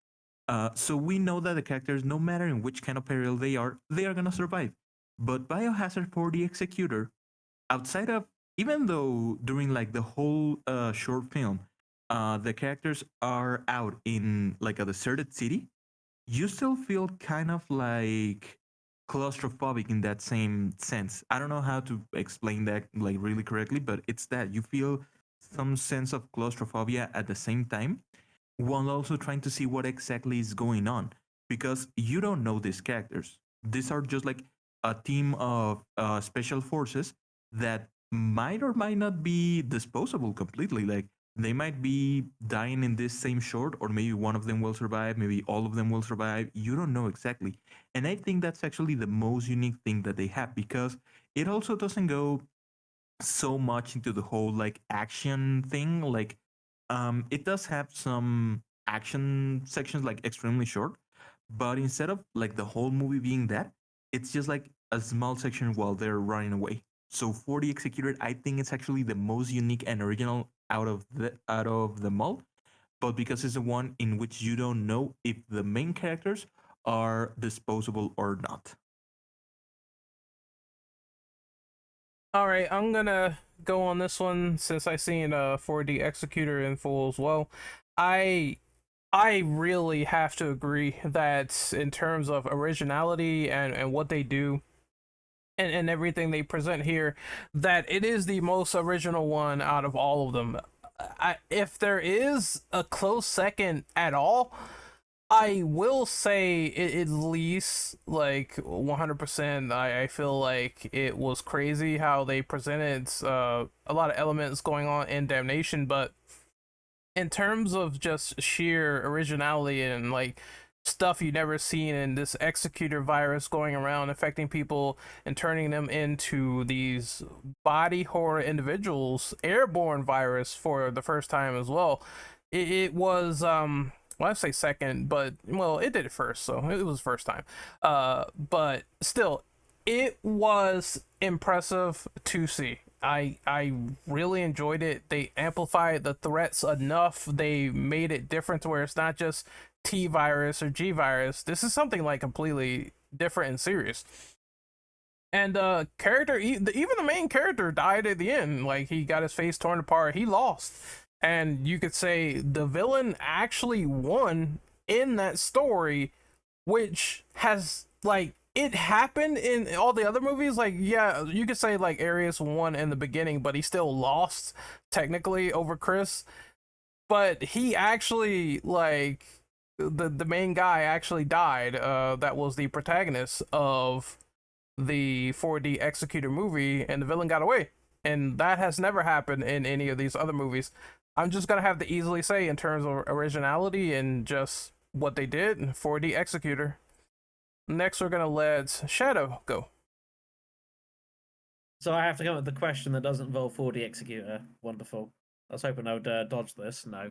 So we know that the characters, no matter in which kind of peril they are gonna survive. But Biohazard 4 The Executor, outside of, even though during like the whole short film, the characters are out in like a deserted city, you still feel kind of like claustrophobic in that same sense. I don't know how to explain that like really correctly, but it's that you feel some sense of claustrophobia at the same time while also trying to see what exactly is going on because you don't know these characters. These are just like a team of special forces that might or might not be disposable completely. Like they might be dying in this same short, or maybe one of them will survive, maybe all of them will survive. You don't know exactly. And I think that's actually the most unique thing that they have because it also doesn't go so much into the whole like action thing. Like it does have some action sections like extremely short, but instead of like the whole movie being that, it's just like a small section while they're running away. So for the executed, I think it's actually the most unique and original out of them all, but because it's the one in which you don't know if the main characters are disposable or not. All right, I'm gonna go on this one since I seen 4D Executor in full as well. I I really have to agree that in terms of originality and what they do and everything they present here, that it is the most original one out of all of them. If there is a close second at all, I will say at least like 100%. I feel like it was crazy how they presented a lot of elements going on in Damnation, but in terms of just sheer originality and like stuff you never seen in this executor virus going around affecting people and turning them into these body horror individuals, airborne virus for the first time as well. It was well, I say second, but well, it did it first, so it was first time. But still, it was impressive to see. I really enjoyed it. They amplified the threats enough. They made it different to where it's not just T virus or G virus. This is something like completely different and serious. And character, even the main character died at the end. Like he got his face torn apart. He lost, and you could say the villain actually won in that story, which has like it happened in all the other movies. Like yeah, you could say like Arius won in the beginning, but he still lost technically over Chris. But he actually like the main guy actually died. That was the protagonist of the 4D Executor movie, and the villain got away. And that has never happened in any of these other movies. I'm just gonna have to easily say, in terms of originality and just what they did, 4D Executor. Next, we're gonna let Shadow go. So I have to come up with the question that doesn't involve 4D Executor. Wonderful. I was hoping I would dodge this. No.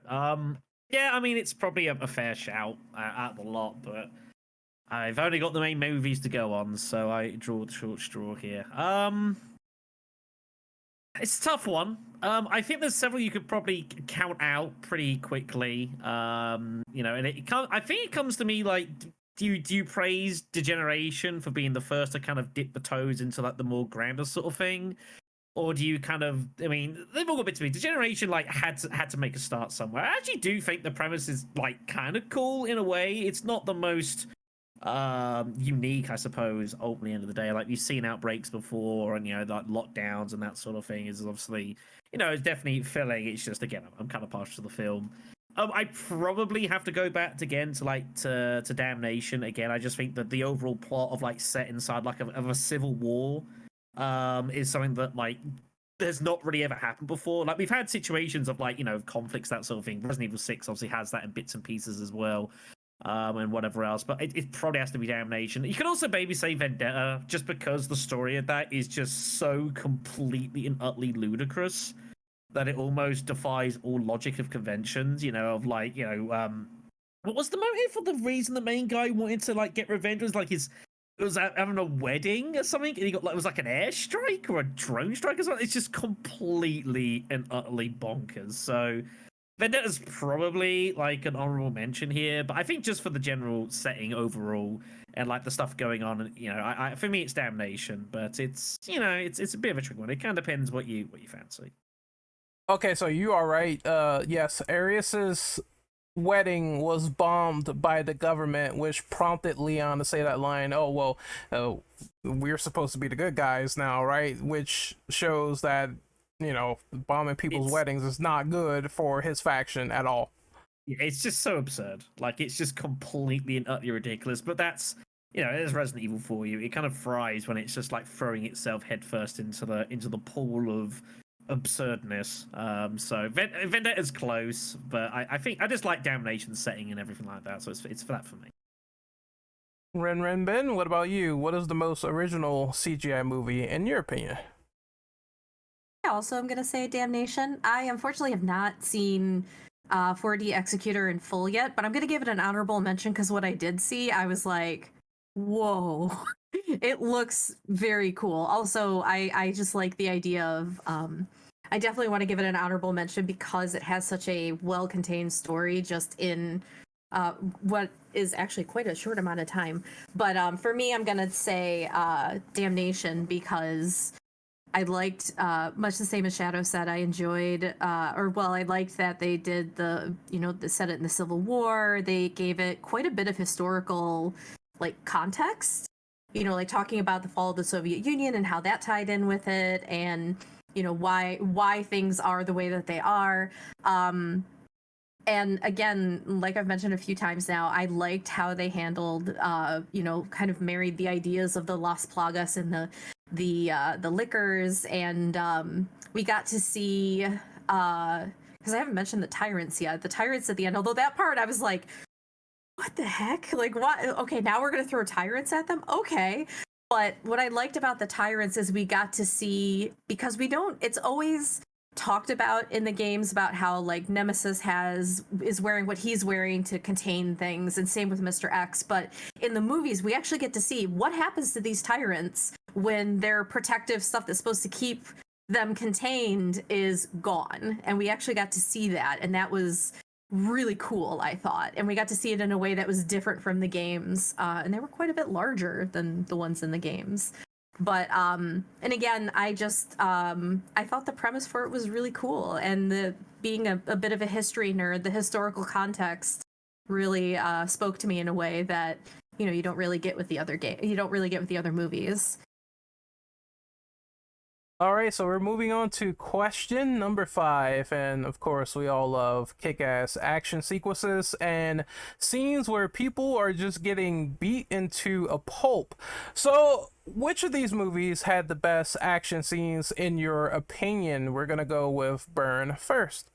Yeah, I mean, it's probably a fair shout out of the lot, but I've only got the main movies to go on, so I draw the short straw here. It's a tough one. I think there's several you could probably count out pretty quickly. You know, and I think it comes to me like, do you praise Degeneration for being the first to kind of dip the toes into like the more grander sort of thing? Or do you kind of, I mean, they've all got a bit to me. Degeneration like had to make a start somewhere. I actually do think the premise is like kind of cool in a way. It's not the most unique, I suppose, ultimately, end of the day. Like, you've seen outbreaks before, and you know, like lockdowns and that sort of thing is obviously, you know, it's definitely filling. It's just, again, I'm kind of partial to the film. I probably have to go back again to Damnation again. I just think that the overall plot of like set inside like of a civil war is something that like there's not really ever happened before. Like, we've had situations of like, you know, conflicts, that sort of thing. Resident Evil 6 obviously has that in bits and pieces as well, and whatever else. But it probably has to be Damnation. You could also maybe say Vendetta, just because the story of that is just so completely and utterly ludicrous that it almost defies all logic of conventions. You know, of like, you know, what was the motive for the reason the main guy wanted to like get revenge? Was like it was having a wedding or something, and he got like, it was like an airstrike or a drone strike or something. It's just completely and utterly bonkers. So Vendetta's probably like an honorable mention here, but I think just for the general setting overall and like the stuff going on, you know, I for me it's Damnation, but it's, you know, it's a bit of a tricky one. It kind of depends what you fancy. Okay, so you are right. Yes, Arius's wedding was bombed by the government, which prompted Leon to say that line, "Oh well, we're supposed to be the good guys now, right?" Which shows that bombing people's It's weddings is not good for his faction at all. it's just so absurd. Like it's just completely and utterly ridiculous. But that's there's Resident Evil for you. It kind of thrives when it's just like throwing itself headfirst into the pool of absurdness. So Vendetta's close, but I think I just like Damnation's setting and everything like that. So it's for that for me. Ren Ben, what about you? What is the most original CGI movie in your opinion? Also, I'm gonna say Damnation. I unfortunately have not seen 4D Executor in full yet, but I'm gonna give it an honorable mention because what I did see, I was like, whoa. It looks very cool. Also, I just like the idea of I definitely want to give it an honorable mention because it has such a well-contained story just in what is actually quite a short amount of time. But for me, I'm gonna say Damnation because I liked, much the same as Shadow said, I enjoyed, I liked that they did the set it in the Civil War. They gave it quite a bit of historical, context, like talking about the fall of the Soviet Union and how that tied in with it and, why things are the way that they are. And again, like I've mentioned a few times now, I liked how they handled, kind of married the ideas of the Las Plagas and the liquors, and we got to see because I haven't mentioned the tyrants yet. The tyrants at the end, although that part I was like, what the heck? Like, what? Okay, now we're gonna throw tyrants at them? Okay. But what I liked about the tyrants is we got to see, because it's always talked about in the games about how Nemesis is wearing what he's wearing to contain things, and same with Mr. X. But in the movies, we actually get to see what happens to these tyrants when their protective stuff that's supposed to keep them contained is gone. And we actually got to see that, and that was really cool, I thought. And we got to see it in a way that was different from the games, and they were quite a bit larger than the ones in the games. But and again, I just I thought the premise for it was really cool, and being a bit of a history nerd, the historical context really spoke to me in a way that you don't really get with the other movies. All right, so we're moving on to question number 5, and of course we all love kick-ass action sequences and scenes where people are just getting beat into a pulp. So which of these movies had the best action scenes in your opinion? We're gonna go with Burn first.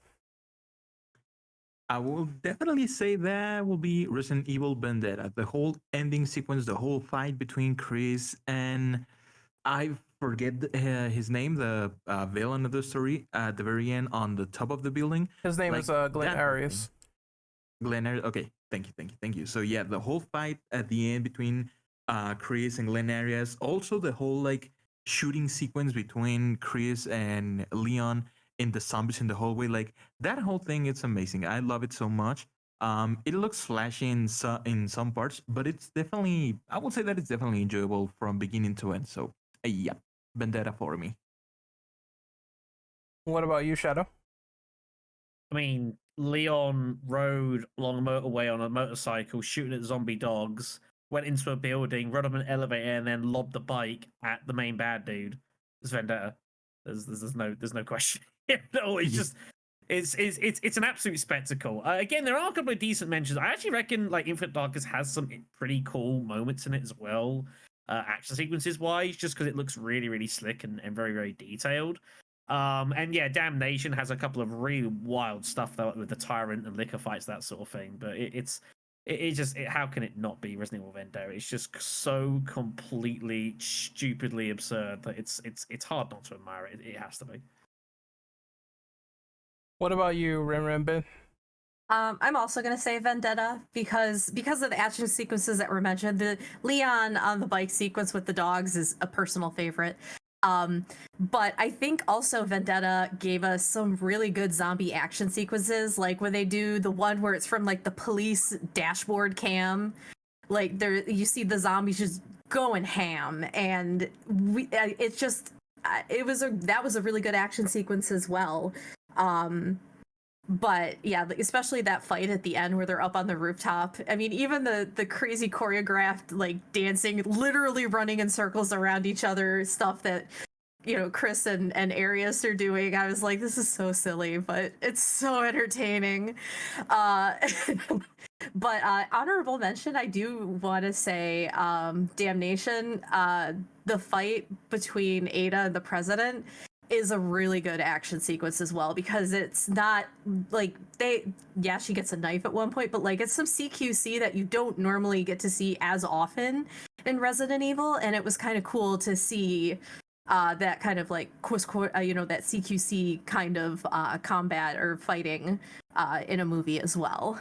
I will definitely say that will be Resident Evil Vendetta. The whole ending sequence, the whole fight between Chris and I forget his name, the villain of the story at the very end on the top of the building. His name is Glenn that whole Arias. thing. Glenn Arias. Okay, thank you. So yeah, the whole fight at the end between Chris and Glenn Arias. Also the whole shooting sequence between Chris and Leon in the zombies in the hallway. That whole thing, it's amazing. I love it so much. It looks flashy in some parts, but it's definitely, I would say that it's definitely enjoyable from beginning to end. So yeah, Vendetta for me. What about you, Shadow? I mean, Leon rode along a motorway on a motorcycle, shooting at zombie dogs, went into a building, rode up an elevator, and then lobbed the bike at the main bad dude. It's Vendetta. There's no question. No, it's just it's an absolute spectacle. Again, there are a couple of decent mentions. I actually reckon Infinite Darkness has some pretty cool moments in it as well, action sequences wise, just because it looks really, really slick and very, very detailed. And yeah, Damnation has a couple of really wild stuff though with the tyrant and liquor fights, that sort of thing. But how can it not be Resident Evil Vendetta? It's just so completely stupidly absurd that it's hard not to admire it. It has to be. What about you, Renben? I'm also gonna say Vendetta because of the action sequences that were mentioned. The Leon on the bike sequence with the dogs is a personal favorite. But I think also Vendetta gave us some really good zombie action sequences, like when they do the one where it's from the police dashboard cam, you see the zombies just going ham, and that was a really good action sequence as well. But yeah, especially that fight at the end where they're up on the rooftop. I mean, even the crazy choreographed like dancing, literally running in circles around each other, stuff that Chris and Arius are doing. I was like, this is so silly, but it's so entertaining. Uh, but honorable mention, I do want to say, Damnation. The fight between Ada and the president is a really good action sequence as well, because it's not like she gets a knife at one point, but like it's some CQC that you don't normally get to see as often in Resident Evil, and it was kind of cool to see that kind of like that CQC kind of combat or fighting in a movie as well.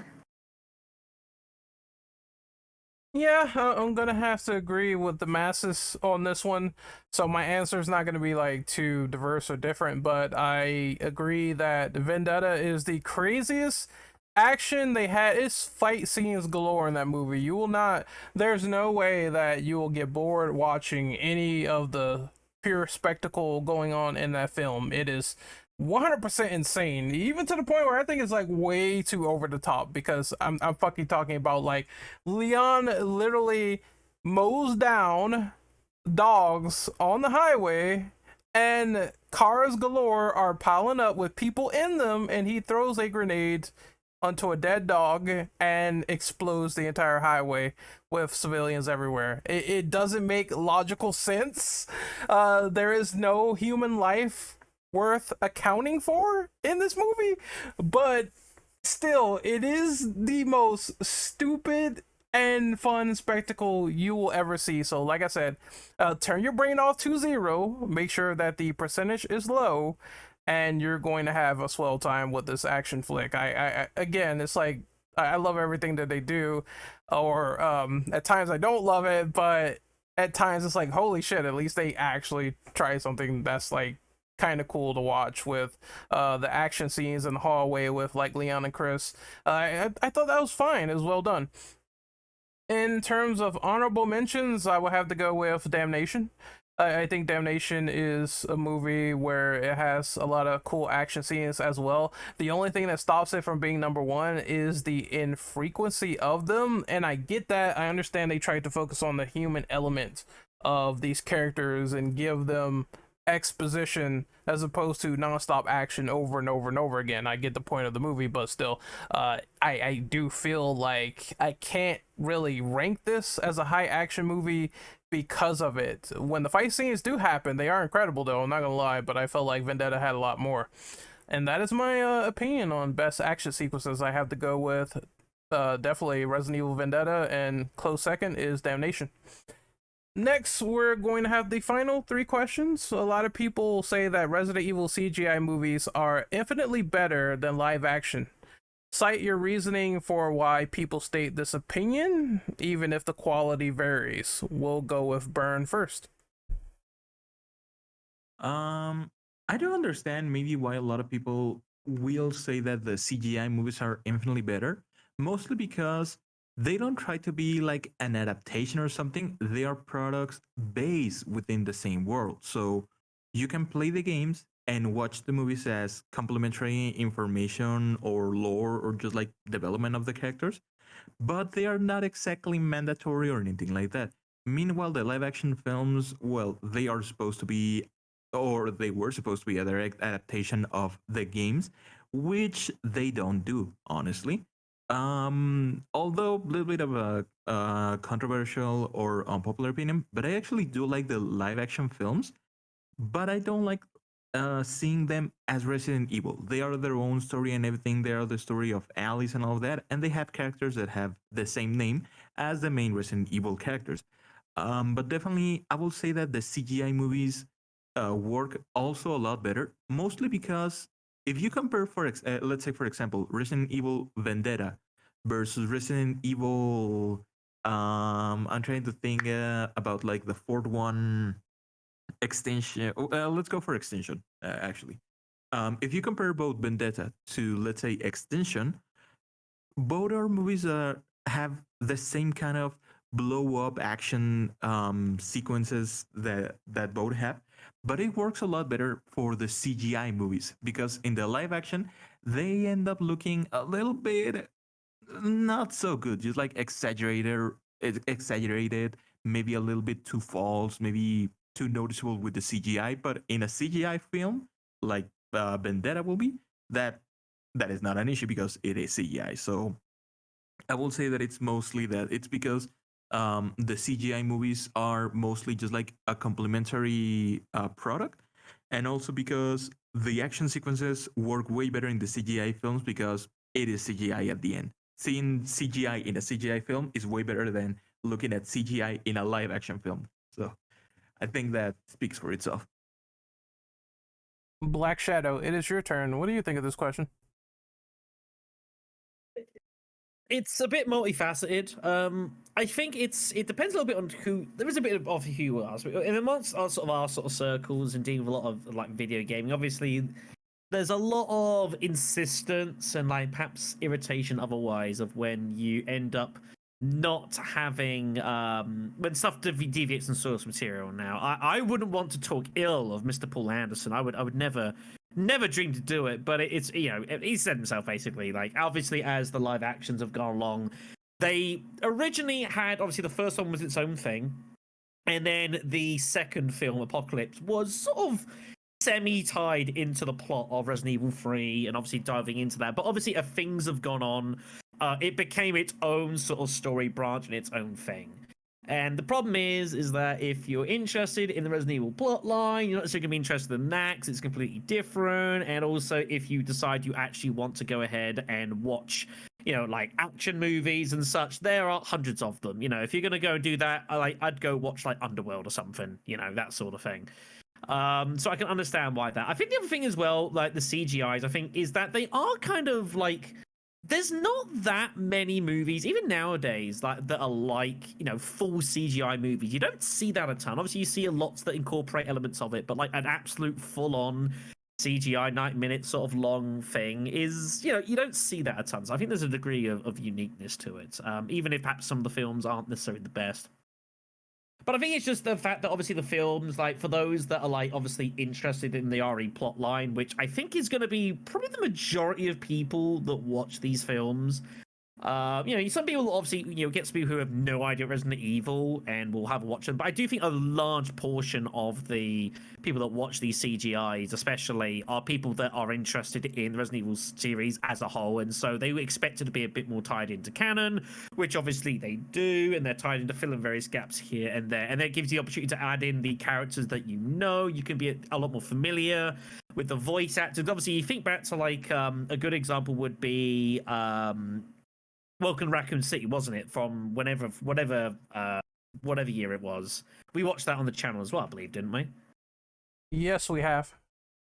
Yeah, I'm gonna have to agree with the masses on this one. So my answer is not gonna be like too diverse or different, but I agree that Vendetta is the craziest action they had. It's fight scenes galore in that movie. You will not. There's no way that you will get bored watching any of the pure spectacle going on in that film. It is 100% insane, even to the point where I think it's like way too over the top, because I'm fucking talking about like Leon literally mows down dogs on the highway and cars galore are piling up with people in them, and he throws a grenade onto a dead dog and explodes the entire highway with civilians everywhere. It doesn't make logical sense. There is no human life worth accounting for in this movie, but still, it is the most stupid and fun spectacle you will ever see. So like I said, turn your brain off to 0, make sure that the percentage is low, and you're going to have a swell time with this action flick. I again, it's like I love everything that they do, or at times I don't love it, but at times it's like, holy shit, at least they actually try something that's like kind of cool to watch, with the action scenes in the hallway with like Leon and Chris. I thought that was fine. It was well done. In terms of honorable mentions, I would have to go with Damnation. I think Damnation is a movie where it has a lot of cool action scenes as well. The only thing that stops it from being number one is the infrequency of them, and I get that. I understand they tried to focus on the human element of these characters and give them exposition as opposed to nonstop action over and over and over again. I get the point of the movie, but still, I do feel like I can't really rank this as a high action movie because of it. When the fight scenes do happen, they are incredible though, I'm not gonna lie, but I felt like Vendetta had a lot more. And that is my opinion on best action sequences. I have to go with definitely Resident Evil Vendetta, and close second is Damnation. Next, we're going to have the final 3 questions. A lot of people say that Resident Evil CGI movies are infinitely better than live action. Cite your reasoning for why people state this opinion, even if the quality varies. We'll go with Burn first. I do understand maybe why a lot of people will say that the CGI movies are infinitely better, mostly because they don't try to be like an adaptation or something. They are products based within the same world. So you can play the games and watch the movies as complementary information or lore or just like development of the characters, but they are not exactly mandatory or anything like that. Meanwhile, the live action films, well, they are supposed to be, or they were supposed to be a direct adaptation of the games, which they don't do, honestly. Although a little bit of a controversial or unpopular opinion, but I actually do like the live action films, but I don't like seeing them as Resident Evil. They are their own story and everything. They are the story of Alice and all of that, and they have characters that have the same name as the main Resident Evil characters. But definitely, I will say that the CGI movies work also a lot better, mostly because if you compare, let's say, for example, Resident Evil Vendetta versus Resident Evil, I'm trying to think about like the fourth one, Extinction. Let's go for Extinction, actually. If you compare both Vendetta to, let's say, Extinction, both our movies have the same kind of blow up action sequences that both have, but it works a lot better for the CGI movies, because in the live action they end up looking a little bit not so good, just like exaggerated, maybe a little bit too false, maybe too noticeable with the CGI. But in a CGI film like Vendetta will be, that that is not an issue because it is CGI. So I will say that it's mostly that it's because the CGI movies are mostly just like a complementary product, and also because the action sequences work way better in the CGI films because it is CGI at the end. Seeing CGI in a CGI film is way better than looking at CGI in a live action film. So I think that speaks for itself. Black Shadow, it is your turn. What do you think of this question? It's a bit multifaceted. I think it depends a little bit on who. There is a bit of who you ask. In amongst our sort of circles and dealing with a lot of like video gaming, obviously there's a lot of insistence and like perhaps irritation otherwise of when you end up not having when stuff deviates from source material. Now I wouldn't want to talk ill of Mr. Paul Anderson. I would never dream to do it, but it's, you know, he said himself basically, like, obviously as the live actions have gone along, they originally had, obviously the first one was its own thing, and then the second film, Apocalypse, was sort of semi-tied into the plot of Resident Evil 3 and obviously diving into that. But obviously as things have gone on, it became its own sort of story branch and its own thing. And the problem is that if you're interested in the Resident Evil plotline, you're not necessarily going to be interested in that because it's completely different. And also, if you decide you actually want to go ahead and watch, you know, like action movies and such, there are hundreds of them. You know, if you're going to go and do that, I'd go watch like Underworld or something, you know, that sort of thing. So I can understand why that. I think the other thing as well, like the CGIs, I think, is that they are kind of like, there's not that many movies, even nowadays, like that are like, you know, full CGI movies. You don't see that a ton. Obviously, you see a lot that incorporate elements of it, but like an absolute full-on CGI 90-minute sort of long thing is, you know, you don't see that a ton. So I think there's a degree of uniqueness to it, even if perhaps some of the films aren't necessarily the best. But I think it's just the fact that obviously the films, like for those that are like obviously interested in the RE plot line, which I think is going to be probably the majority of people that watch these films. You know, some people obviously, you know, get people who have no idea Resident Evil and will have a watch them. But I do think a large portion of the people that watch these CGIs, especially, are people that are interested in the Resident Evil series as a whole, and so they expect it to be a bit more tied into canon, which obviously they do, and they're tied into filling various gaps here and there, and that gives you the opportunity to add in the characters that you know. You can be a lot more familiar with the voice actors. Obviously, you think back to like a good example would be Welcome to Raccoon City, wasn't it? From whatever year it was. We watched that on the channel as well, I believe, didn't we? Yes, we have.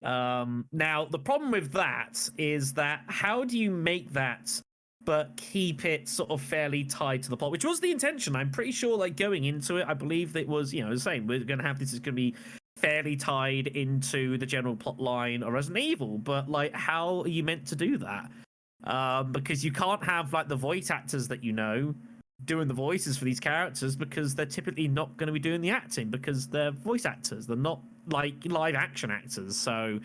Now, the problem with that is that how do you make that but keep it sort of fairly tied to the plot, which was the intention. I'm pretty sure, like, going into it, I believe that it was, you know, the same. We're going to have this is going to be fairly tied into the general plot line of Resident Evil, but, like, how are you meant to do that? Because you can't have like the voice actors that you know doing the voices for these characters because they're typically not going to be doing the acting because they're voice actors. They're not like live action actors. So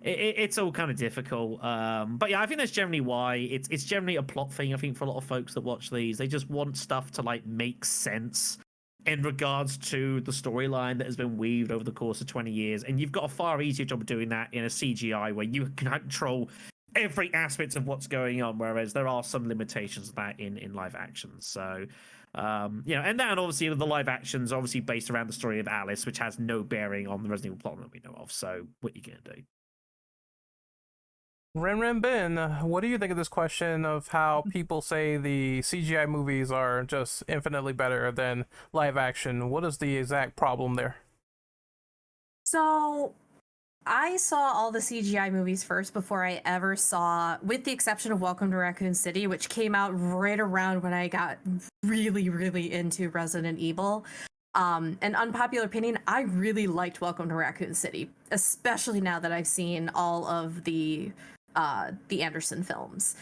it's all kind of difficult. But yeah, I think that's generally why it's generally a plot thing. I think for a lot of folks that watch these, they just want stuff to like make sense in regards to the storyline that has been weaved over the course of 20 years. And you've got a far easier job of doing that in a CGI where you can control every aspect of what's going on, whereas there are some limitations of that in live actions. So you know, and then obviously the live actions are obviously based around the story of Alice, which has no bearing on the Resident Evil plot that we know of. So what are you gonna do? Ren Ben, what do you think of this question of how people say the CGI movies are just infinitely better than live action? What is the exact problem there? So I saw all the CGI movies first before I ever saw, with the exception of Welcome to Raccoon City, which came out right around when I got really, really into Resident Evil. An unpopular opinion, I really liked Welcome to Raccoon City, especially now that I've seen all of the Anderson films.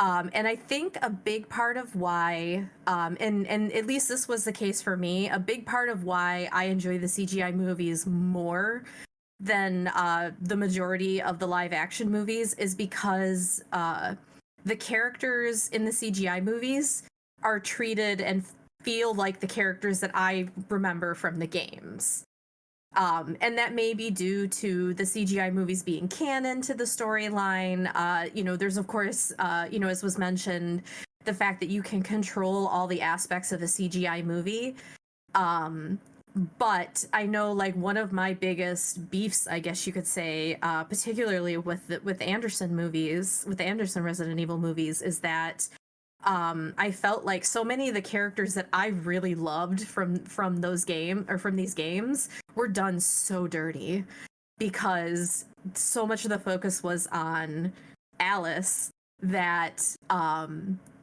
And I think a big part of why, and at least this was the case for me, a big part of why I enjoy the CGI movies more than the majority of the live action movies is because the characters in the CGI movies are treated and feel like the characters that I remember from the games. And that may be due to the CGI movies being canon to the storyline. There's, of course, as was mentioned, the fact that you can control all the aspects of a CGI movie. But I know, like, one of my biggest beefs, I guess you could say, particularly with Anderson movies, with the Anderson Resident Evil movies, is that I felt like so many of the characters that I really loved from those from these games were done so dirty, because so much of the focus was on Alice that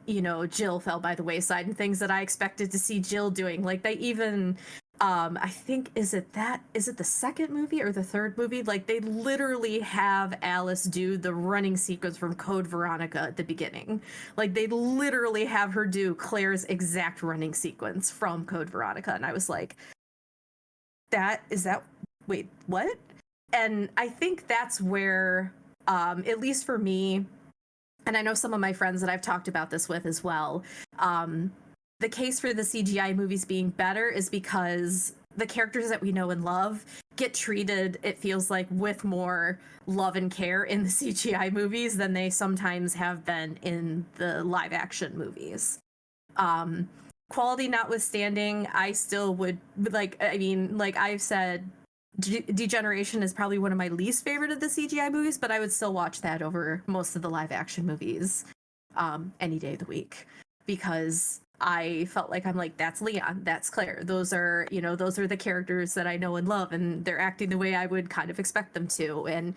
Jill fell by the wayside, and things that I expected to see Jill doing. Like, they even I think, is it the second movie or the third movie? Like, they literally have Alice do the running sequence from Code Veronica at the beginning. Like, they literally have her do Claire's exact running sequence from Code Veronica. And I was like, wait, what? And I think that's where, at least for me, and I know some of my friends that I've talked about this with as well, the case for the CGI movies being better is because the characters that we know and love get treated, it feels like, with more love and care in the CGI movies than they sometimes have been in the live action movies. Quality notwithstanding, I still would, like I've said, Degeneration is probably one of my least favorite of the CGI movies, but I would still watch that over most of the live action movies any day of the week, because I felt like, I'm like, that's Leon, that's Claire. Those are the characters that I know and love, and they're acting the way I would kind of expect them to. And,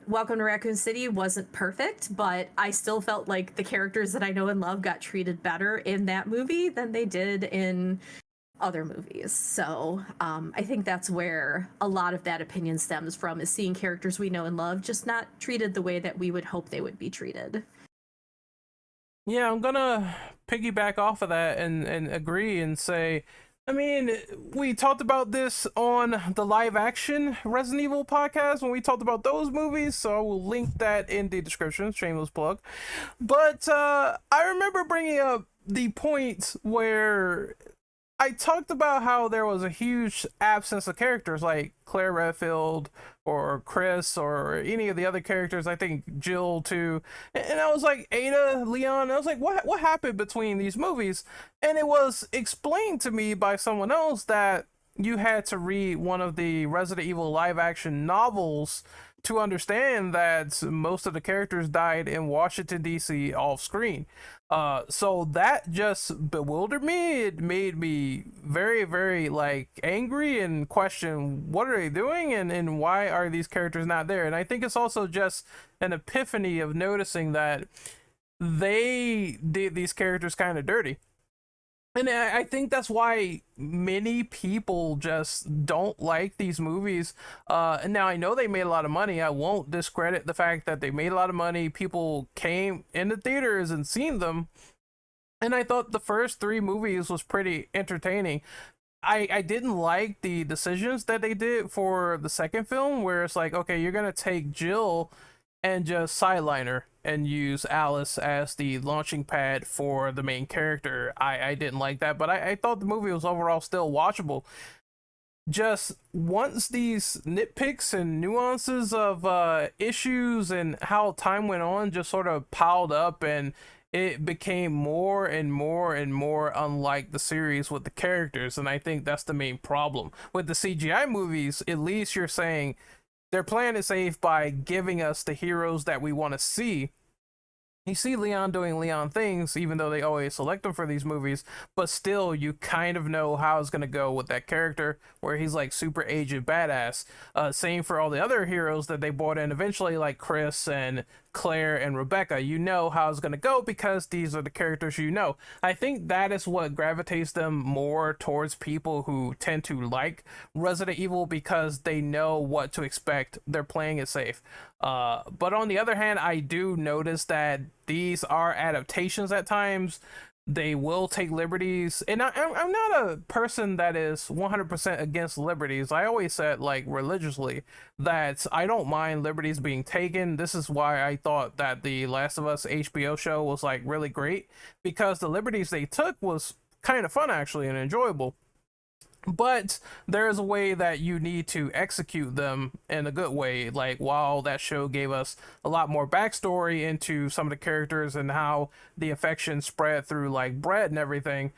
Welcome to Raccoon City wasn't perfect, but I still felt like the characters that I know and love got treated better in that movie than they did in other movies. So I think that's where a lot of that opinion stems from, is seeing characters we know and love just not treated the way that we would hope they would be treated. Yeah, I'm gonna piggyback off of that and agree and say, I mean, we talked about this on the live action Resident Evil podcast when we talked about those movies, so I will link that in the description, shameless plug. But I remember bringing up the point where I talked about how there was a huge absence of characters like Claire Redfield or Chris or any of the other characters. I think Jill too. And I was like, Ada, Leon. I was like, what happened between these movies? And it was explained to me by someone else that you had to read one of the Resident Evil live action novels to understand that most of the characters died in Washington, D.C. off screen. So that just bewildered me. It made me very, very angry and question, what are they doing and why are these characters not there? And I think it's also just an epiphany of noticing that they did these characters kind of dirty. And I think that's why many people just don't like these movies. And now I know they made a lot of money. I won't discredit the fact that they made a lot of money. People came into theaters and seen them. And I thought the first three movies was pretty entertaining. I didn't like the decisions that they did for the second film, where it's like, okay, you're going to take Jill and just sideline her and use Alice as the launching pad for the main character. I didn't like that, but I thought the movie was overall still watchable. Just once these nitpicks and nuances of issues and how time went on just sort of piled up, and it became more and more and more unlike the series with the characters. And I think that's the main problem. With the CGI movies, at least you're saying they're playing it safe by giving us the heroes that we want to see. You see Leon doing Leon things, even though they always select him for these movies, but still you kind of know how it's going to go with that character, where he's like super aged badass. Same for all the other heroes that they brought in eventually, like Chris and Claire and Rebecca. You know how it's going to go because these are the characters you know. I think that is what gravitates them more towards people who tend to like Resident Evil, because they know what to expect. They're playing it safe. But on the other hand, I do notice that these are adaptations at times. they will take liberties, and I'm not a person that is 100% against liberties. I always said, like, religiously, that I don't mind liberties being taken. This is why I thought that the Last of Us HBO show was like really great, because the liberties they took was kind of fun actually and enjoyable. But there's a way that you need to execute them in a good way. Like, while that show gave us a lot more backstory into some of the characters and how the infection spread through like bread and everything,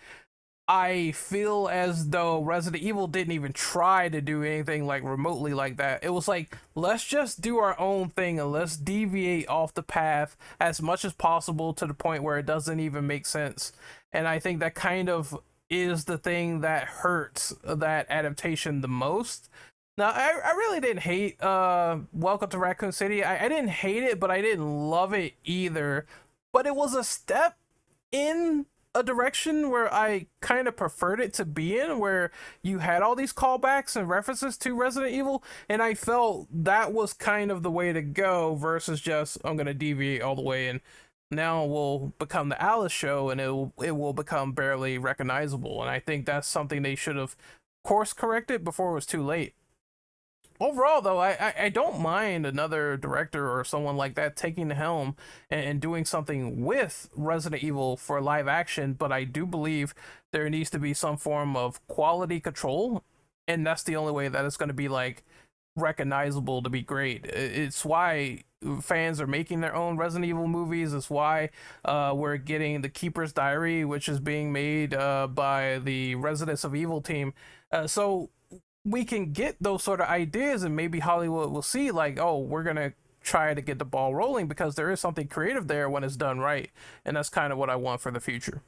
I feel as though Resident Evil didn't even try to do anything like remotely like that. It was like, let's just do our own thing and let's deviate off the path as much as possible to the point where it doesn't even make sense. And I think that kind of is the thing that hurts that adaptation the most. Now, I really didn't hate Welcome to Raccoon City. I didn't hate it, but I didn't love it either. But it was a step in a direction where I kind of preferred it to be in, where you had all these callbacks and references to Resident Evil, and I felt that was kind of the way to go versus just, I'm going to deviate all the way and now will become the Alice show and it will become barely recognizable. And I think that's something they should have course corrected before it was too late. Overall, though, I don't mind another director or someone like that taking the helm and doing something with Resident Evil for live action, but I do believe there needs to be some form of quality control, and that's the only way that it's going to be like recognizable to be great. It's why fans are making their own Resident Evil movies. It's why we're getting The Keeper's Diary, which is being made by the Residents of Evil team. So we can get those sort of ideas, and maybe Hollywood will see like, oh, we're gonna try to get the ball rolling because there is something creative there when it's done right. And that's kind of what I want for the future.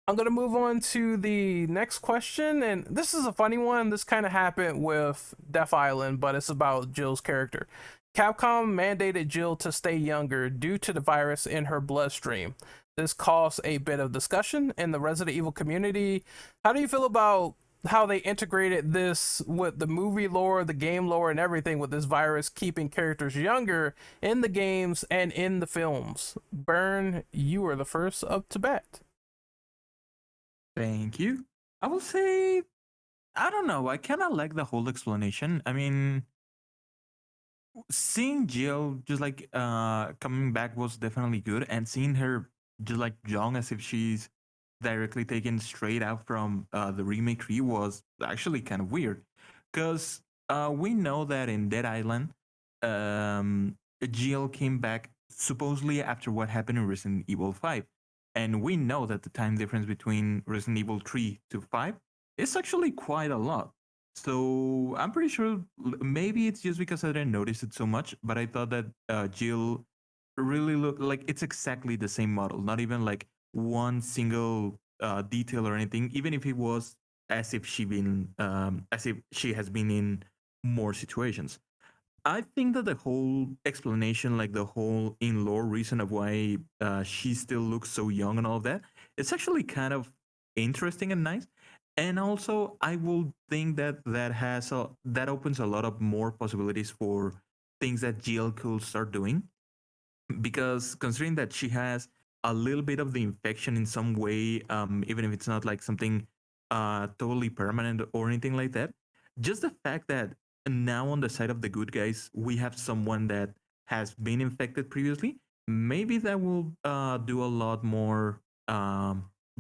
I'm going to move on to the next question, and this is a funny one. This kind of happened with Death Island, but it's about Jill's character. Capcom mandated Jill to stay younger due to the virus in her bloodstream. This caused a bit of discussion in the Resident Evil community. How do you feel about how they integrated this with the movie lore, the game lore, and everything, with this virus keeping characters younger in the games and in the films? Burn, you are the first up to bat. Thank you. I will say, I don't know. I kind of like the whole explanation. I mean, seeing Jill just like coming back was definitely good, and seeing her just like young as if she's directly taken straight out from the remake 3 was actually kind of weird, because we know that in Dead Island, um, Jill came back supposedly after what happened in Resident Evil 5. And we know that the time difference between Resident Evil 3 to 5 is actually quite a lot. So I'm pretty sure maybe it's just because I didn't notice it so much, but I thought that Jill really looked like it's exactly the same model, not even like one single detail or anything, even if it was as if she has been in more situations. I think that the whole explanation, like the whole in lore reason of why she still looks so young and all of that, it's actually kind of interesting and nice. And also, I will think that that opens a lot of more possibilities for things that Jill could start doing, because considering that she has a little bit of the infection in some way, even if it's not like something totally permanent or anything like that, just the fact that now on the side of the good guys we have someone that has been infected previously, maybe that will do a lot more,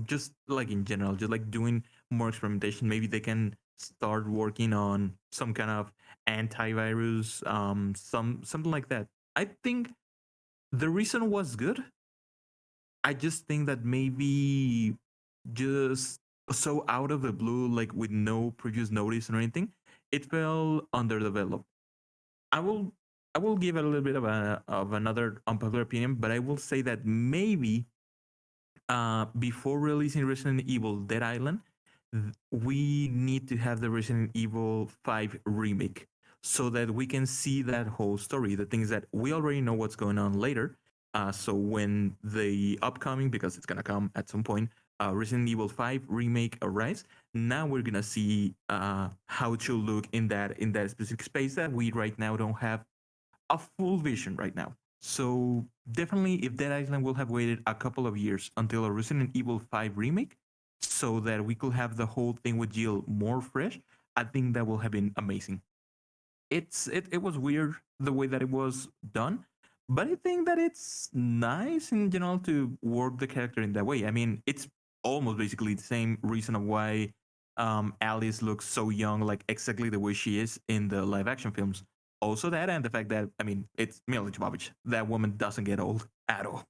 just like in general, just like doing more experimentation. Maybe they can start working on some kind of antivirus, something like that. I think the reason was good. I just think that maybe just so out of the blue, like with no previous notice or anything, it felt underdeveloped. I will I will give it a little bit of another unpopular opinion, but I will say that maybe before releasing Resident Evil Dead Island, we need to have the Resident Evil 5 remake so that we can see that whole story, the things that we already know what's going on later. So when the upcoming, because it's gonna come at some point, Resident Evil 5 remake arrives, now we're gonna see how it should look in that specific space that we right now don't have a full vision right now. So definitely, if Dead Island will have waited a couple of years until a Resident Evil 5 remake, so that we could have the whole thing with Jill more fresh, I think that will have been amazing. It was weird the way that it was done, but I think that it's nice in general to work the character in that way. I mean, it's almost basically the same reason of why Alice looks so young, like exactly the way she is in the live action films. Also, that and the fact that I mean, it's Mila Jovovich. That woman doesn't get old at all.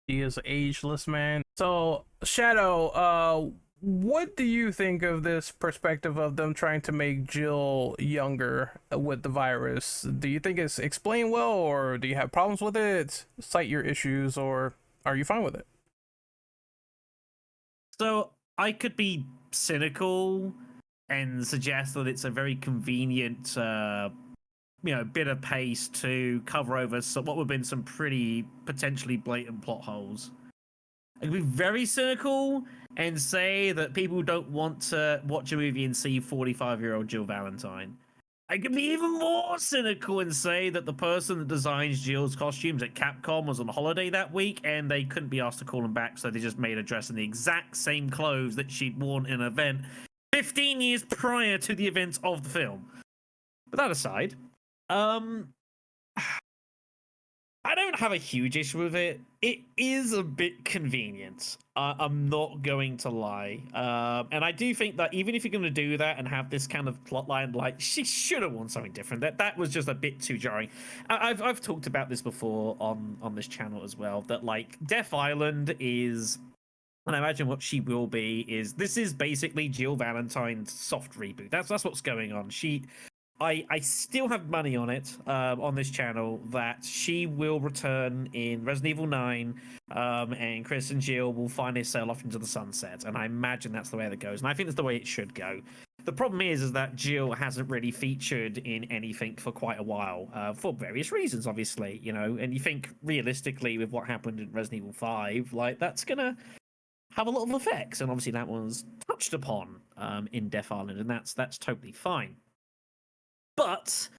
He is ageless, man. So, Shadow, what do you think of this perspective of them trying to make Jill younger with the virus? Do you think it's explained well, or do you have problems with it? Cite your issues, or are you fine with it? So I could be cynical and suggest that it's a very convenient, bit of pace to cover over what would have been some pretty potentially blatant plot holes. I could be very cynical and say that people don't want to watch a movie and see 45-year-old Jill Valentine. I could be even more cynical and say that the person that designs Jill's costumes at Capcom was on holiday that week and they couldn't be asked to call him back, so they just made her dress in the exact same clothes that she'd worn in an event 15 years prior to the events of the film. But that aside, I don't have a huge issue with it. It is a bit convenient. I'm not going to lie. And I do think that even if you're going to do that and have this kind of plotline, like, she should have worn something different. That was just a bit too jarring. I've talked about this before on this channel as well, that, like, Death Island is... And I imagine what she will be this is basically Jill Valentine's soft reboot. That's what's going on. I still have money on it on this channel that she will return in Resident Evil 9, and Chris and Jill will finally sail off into the sunset. And I imagine that's the way that goes, and I think that's the way it should go. The problem is that Jill hasn't really featured in anything for quite a while, for various reasons, obviously, you know. And you think realistically, with what happened in Resident Evil 5, like, that's gonna have a lot of effects, and obviously that was touched upon in Death Island, and that's totally fine. But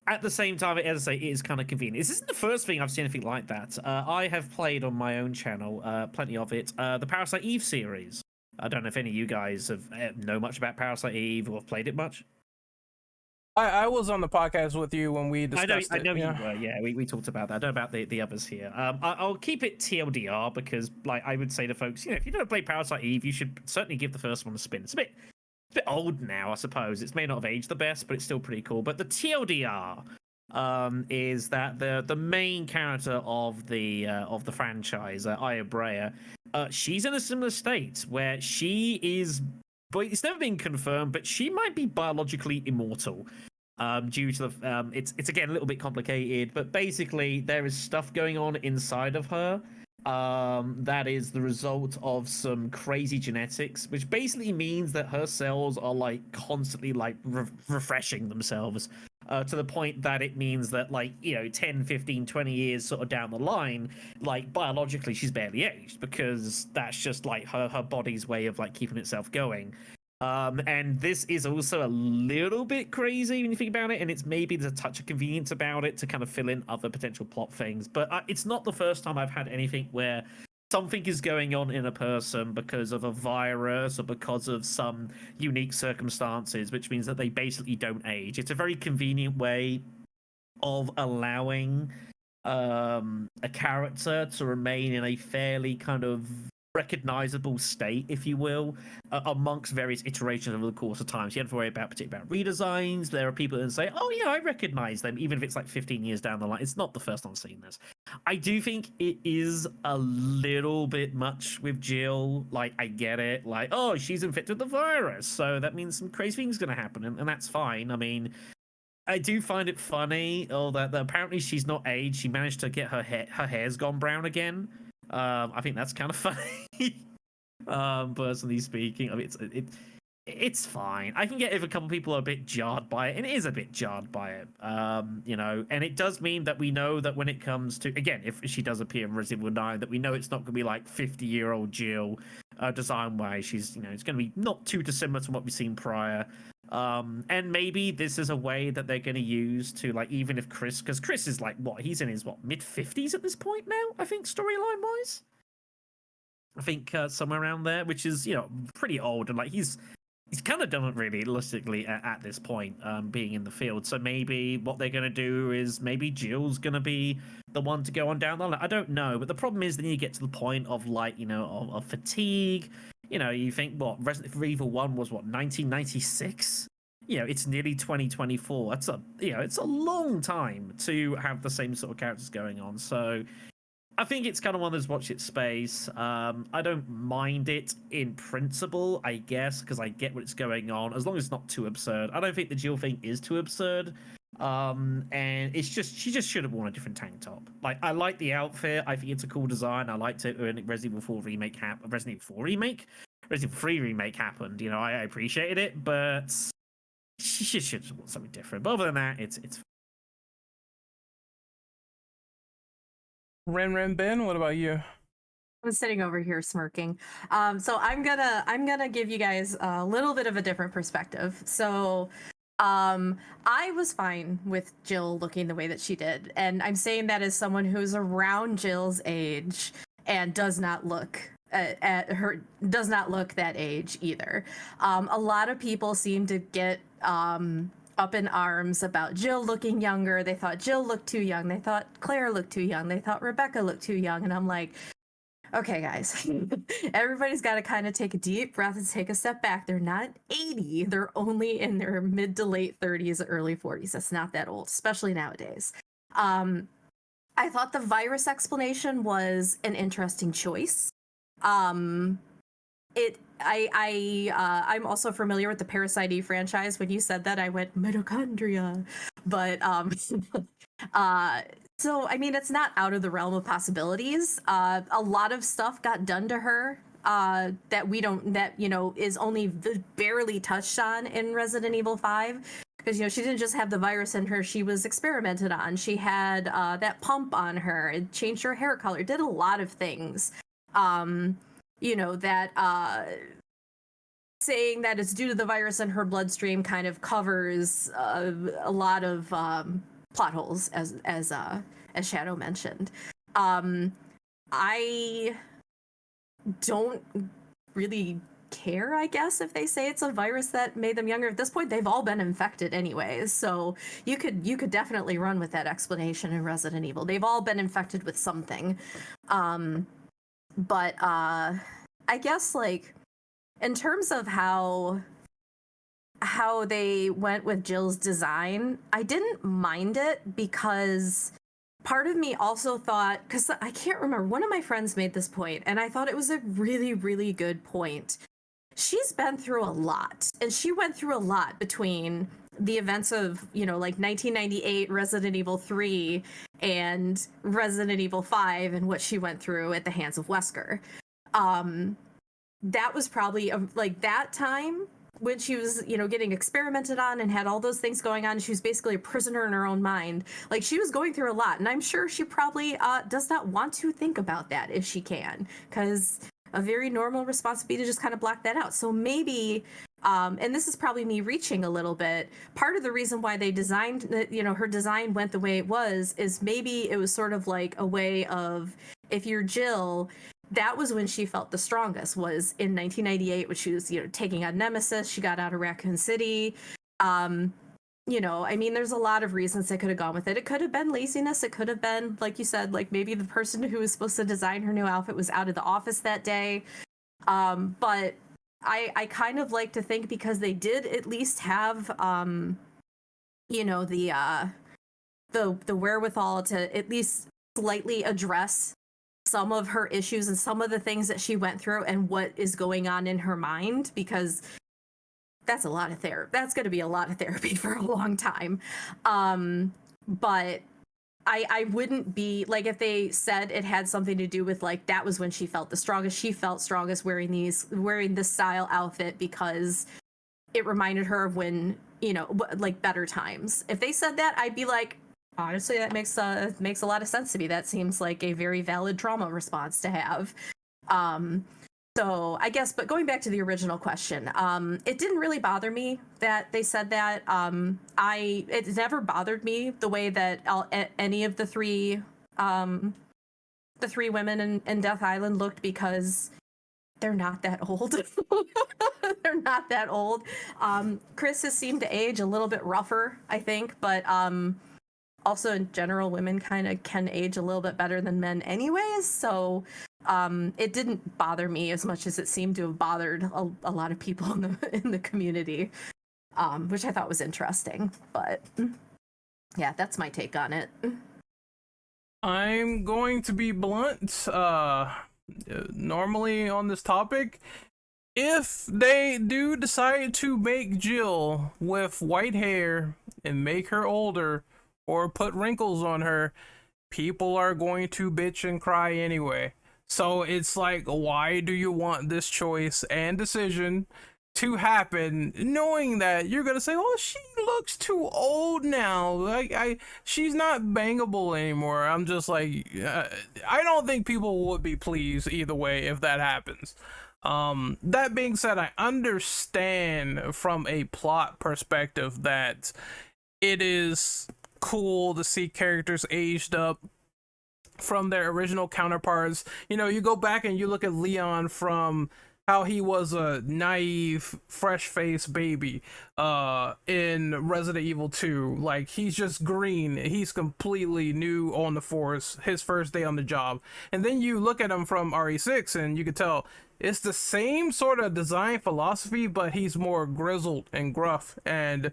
at the same time, as I say, it is kind of convenient. This isn't the first thing I've seen anything like that. I have played on my own channel, plenty of it, the Parasite Eve series. I don't know if any of you guys know much about Parasite Eve or have played it much. I was on the podcast with you when we discussed I know it. you were. Yeah, we talked about that. I don't know about the others here. I'll keep it TLDR because, like, I would say to folks, if you don't play Parasite Eve, you should certainly give the first one a spin. It's a bit old now, I suppose. It may not have aged the best, but it's still pretty cool. But the TLDR is that the main character of the franchise, Aya Brea, she's in a similar state where she is, but it's never been confirmed, but she might be biologically immortal. Due to the it's again a little bit complicated, but basically there is stuff going on inside of her that is the result of some crazy genetics, which basically means that her cells are like constantly like refreshing themselves to the point that it means that, like, 10, 15, 20 years sort of down the line, like, biologically she's barely aged, because that's just like her body's way of like keeping itself going. And this is also a little bit crazy when you think about it, and it's maybe there's a touch of convenience about it to kind of fill in other potential plot things. But it's not the first time I've had anything where something is going on in a person because of a virus or because of some unique circumstances, which means that they basically don't age. It's a very convenient way of allowing a character to remain in a fairly kind of recognizable state, if you will, amongst various iterations over the course of time. So you don't have to worry particularly about redesigns. There are people that say, oh yeah, I recognize them, even if it's like 15 years down the line. It's not the first time I've seen this. I do think it is a little bit much with Jill. Like, I get it. Like, oh, she's infected with the virus, so that means some crazy things are going to happen, and that's fine. I mean, I do find it funny that apparently she's not aged. She managed to get her hair's gone brown again. I think that's kind of funny. Personally speaking, I mean, it's fine. I can get if a couple people are a bit jarred by it, and it is a bit jarred by it. And it does mean that we know that when it comes to, again, if she does appear in Resident Evil 9, that we know it's not going to be like 50-year-old Jill design-wise. She's, it's going to be not too dissimilar to what we've seen prior. And maybe this is a way that they're going to use to, like, even if because Chris is like, he's in his mid-50s at this point now, I think, storyline wise. I think somewhere around there, which is, pretty old, and like he's kind of done it really realistically at this point, being in the field. So maybe what they're going to do is maybe Jill's going to be the one to go on down the line. I don't know, but the problem is then you get to the point of, like, of fatigue. You think, Resident Evil 1 was 1996? It's nearly 2024. That's it's a long time to have the same sort of characters going on. So I think it's kind of one of those watch it space. I don't mind it in principle, I guess, because I get what's going on, as long as it's not too absurd. I don't think the Jill thing is too absurd. And it's just, she just should have worn a different tank top. Like, I like the outfit. I think it's a cool design. I liked it when Resident Evil 4 remake Resident Evil 4 remake? Resident Evil 3 remake happened. I appreciated it, but she should have worn something different. But other than that, it's Ren Ben, what about you? I'm sitting over here smirking. So I'm gonna give you guys a little bit of a different perspective. So I was fine with Jill looking the way that she did, and I'm saying that as someone who's around Jill's age and does not look that age either. A lot of people seem to get up in arms about Jill looking younger. They thought Jill looked too young. They thought Claire looked too young. They thought Rebecca looked too young. And I'm like, okay, guys, everybody's got to kind of take a deep breath and take a step back. They're not 80. They're only in their mid to late 30s, early 40s. That's not that old, especially nowadays. I thought the virus explanation was an interesting choice. I'm also familiar with the Parasite Eve franchise. When you said that, I went mitochondria, but so I mean, it's not out of the realm of possibilities. A lot of stuff got done to her that is only barely touched on in Resident Evil 5. Because, she didn't just have the virus in her, she was experimented on. She had that pump on her. It changed her hair color. It did a lot of things. Saying that it's due to the virus in her bloodstream kind of covers a lot of plot holes, as Shadow mentioned. I don't really care, I guess, if they say it's a virus that made them younger. At this point, they've all been infected anyways, so you could definitely run with that explanation in Resident Evil. They've all been infected with something. But I guess, like, in terms of how they went with Jill's design, I didn't mind it, because part of me also thought, because I can't remember, one of my friends made this point, and I thought it was a really, really good point. She's been through a lot, and she went through a lot between the events of, like 1998 Resident Evil 3 and Resident Evil 5 and what she went through at the hands of Wesker. That was probably like that time when she was, getting experimented on and had all those things going on. She was basically a prisoner in her own mind. Like, she was going through a lot, and I'm sure she probably does not want to think about that if she can, because a very normal response would be to just kind of block that out. So maybe, and this is probably me reaching a little bit, part of the reason why they designed, her design went the way it was, is maybe it was sort of like a way of, if you're Jill, that was when she felt the strongest, was in 1998, when she was, taking on Nemesis. She got out of Raccoon City. I mean, there's a lot of reasons they could have gone with it. It could have been laziness. It could have been, like you said, like maybe the person who was supposed to design her new outfit was out of the office that day. But I kind of like to think, because they did at least have, the wherewithal to at least slightly address some of her issues and some of the things that she went through and what is going on in her mind, because that's a lot of therapy. That's going to be a lot of therapy for a long time. But I wouldn't be like, if they said it had something to do with, like, that was when she felt the strongest. She felt strongest wearing this style outfit because it reminded her of when, like, better times. If they said that, I'd be like, honestly, that makes a lot of sense to me. That seems like a very valid trauma response to have. So I guess, but going back to the original question, it didn't really bother me that they said that. It never bothered me the way that any of the three women in Death Island looked, because they're not that old. They're not that old. Chris has seemed to age a little bit rougher, I think, but also in general, women kind of can age a little bit better than men anyways. So it didn't bother me as much as it seemed to have bothered a lot of people in the community, which I thought was interesting. But yeah, that's my take on it. I'm going to be blunt. Normally on this topic, if they do decide to make Jill with white hair and make her older or put wrinkles on her, people are going to bitch and cry anyway. So it's like, why do you want this choice and decision to happen, knowing that you're gonna say, "Oh, she looks too old now. Like, she's not bangable anymore." I'm just like, I don't think people would be pleased either way if that happens. That being said, I understand from a plot perspective that it is cool to see characters aged up from their original counterparts. You know, you go back and you look at Leon from how he was a naive, fresh-faced baby in Resident Evil 2. Like, he's just green. He's completely new on the force, his first day on the job. And then you look at him from RE6 and you can tell it's the same sort of design philosophy, but he's more grizzled and gruff, and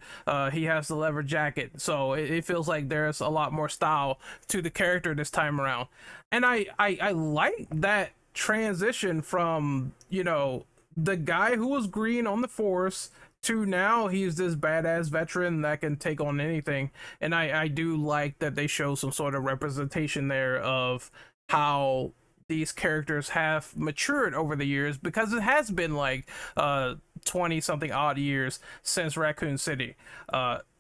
he has the leather jacket. So it feels like there's a lot more style to the character this time around. And I like that transition from, you know, the guy who was green on the force to now he's this badass veteran that can take on anything. And I do like that they show some sort of representation there of how these characters have matured over the years, because it has been like 20 something odd years since Raccoon City.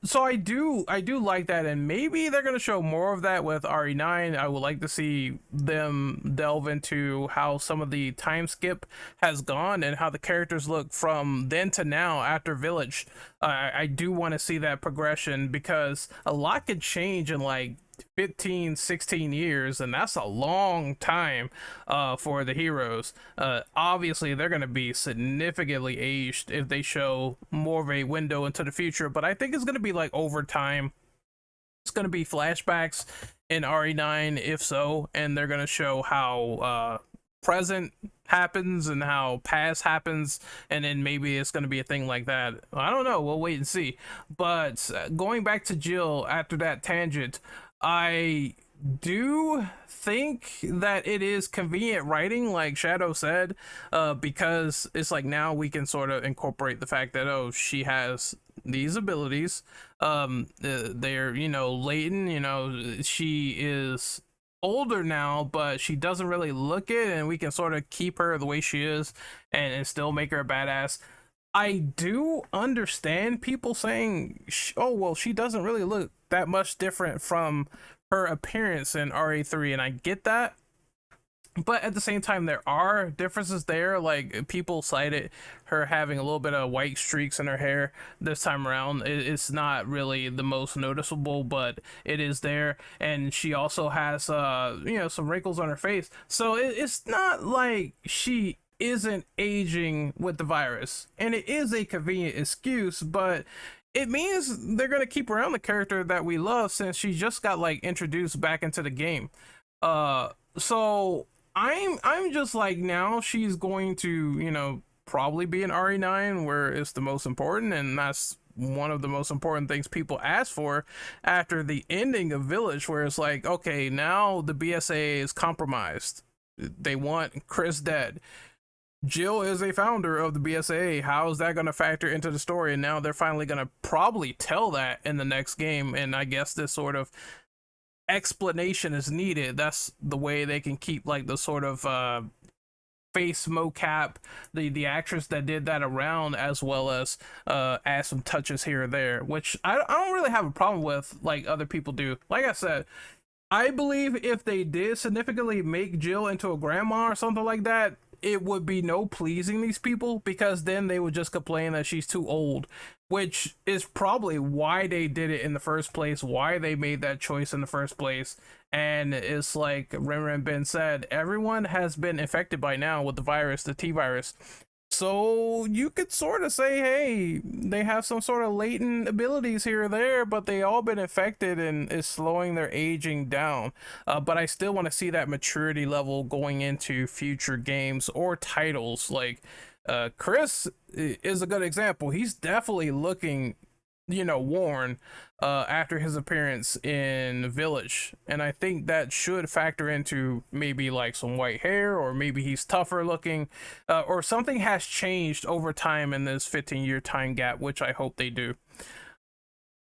So I do like that, and maybe they're going to show more of that with RE9. I would like to see them delve into how some of the time skip has gone and how the characters look from then to now after Village. I do want to see that progression, because a lot could change in like 15, 16 years, and that's a long time for the heroes. Obviously they're going to be significantly aged if they show more of a window into the future, but I think it's going to be like over time. It's going to be flashbacks in RE9 if so, and they're going to show how present happens and how past happens, and then maybe it's going to be a thing like that. I don't know, we'll wait and see. But going back to Jill after that tangent, I do think that it is convenient writing, like Shadow said, because it's like now we can sort of incorporate the fact that, oh, she has these abilities. They're, you know, latent, you know, she is older now, but she doesn't really look it, and we can sort of keep her the way she is and still make her a badass. I do understand people saying, oh, well, she doesn't really look that much different from her appearance in RE3, and I get that. But at the same time, there are differences there. Like, people cited her having a little bit of white streaks in her hair this time around. It's not really the most noticeable, but it is there. And she also has, you know, some wrinkles on her face. So it's not like she isn't aging with the virus. And it is a convenient excuse, but it means they're going to keep around the character that we love, since she just got like introduced back into the game. So I'm just like, now she's going to, you know, probably be in RE9 where it's the most important, and that's one of the most important things people ask for after the ending of Village, where it's like, okay, now the BSA is compromised. They want Chris dead. Jill is a founder of the BSA. How is that going to factor into the story? And now they're finally going to probably tell that in the next game, and I guess this sort of explanation is needed. That's the way they can keep like the sort of face mocap, the actress that did that around, as well as add some touches here or there, which I don't really have a problem with like other people do. Like I said, I believe if they did significantly make Jill into a grandma or something like that, it would be no pleasing these people, because then they would just complain that she's too old, which is probably why they did it in the first place, why they made that choice in the first place. And it's like Renren Ben said, everyone has been infected by now with the virus, the T virus. So you could sort of say, hey, they have some sort of latent abilities here or there, but they all been infected and is slowing their aging down. But I still want to see that maturity level going into future games or titles. Like Chris is a good example. He's definitely looking, worn after his appearance in Village, and I think that should factor into maybe like some white hair, or maybe he's tougher looking, or something has changed over time in this 15-year time gap, which I hope they do.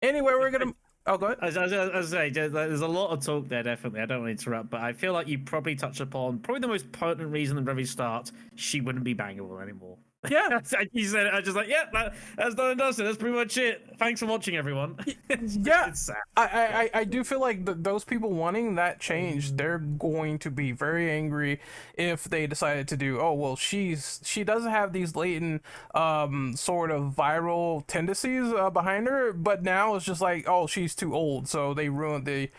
Anyway, we're gonna oh, go ahead. As I say, there's a lot of talk there, definitely. I don't want to interrupt, but I feel like you probably touched upon probably the most pertinent reason at the very start: she wouldn't be bangable anymore. Yeah. You said it. I was just like, yeah, that's done and dusted. That's pretty much it. Thanks for watching, everyone. Yeah, it's sad. I do feel like those people wanting that change, they're going to be very angry if they decided to do, oh well, she doesn't have these latent sort of viral tendencies behind her, but now it's just like, oh, she's too old, so they ruined the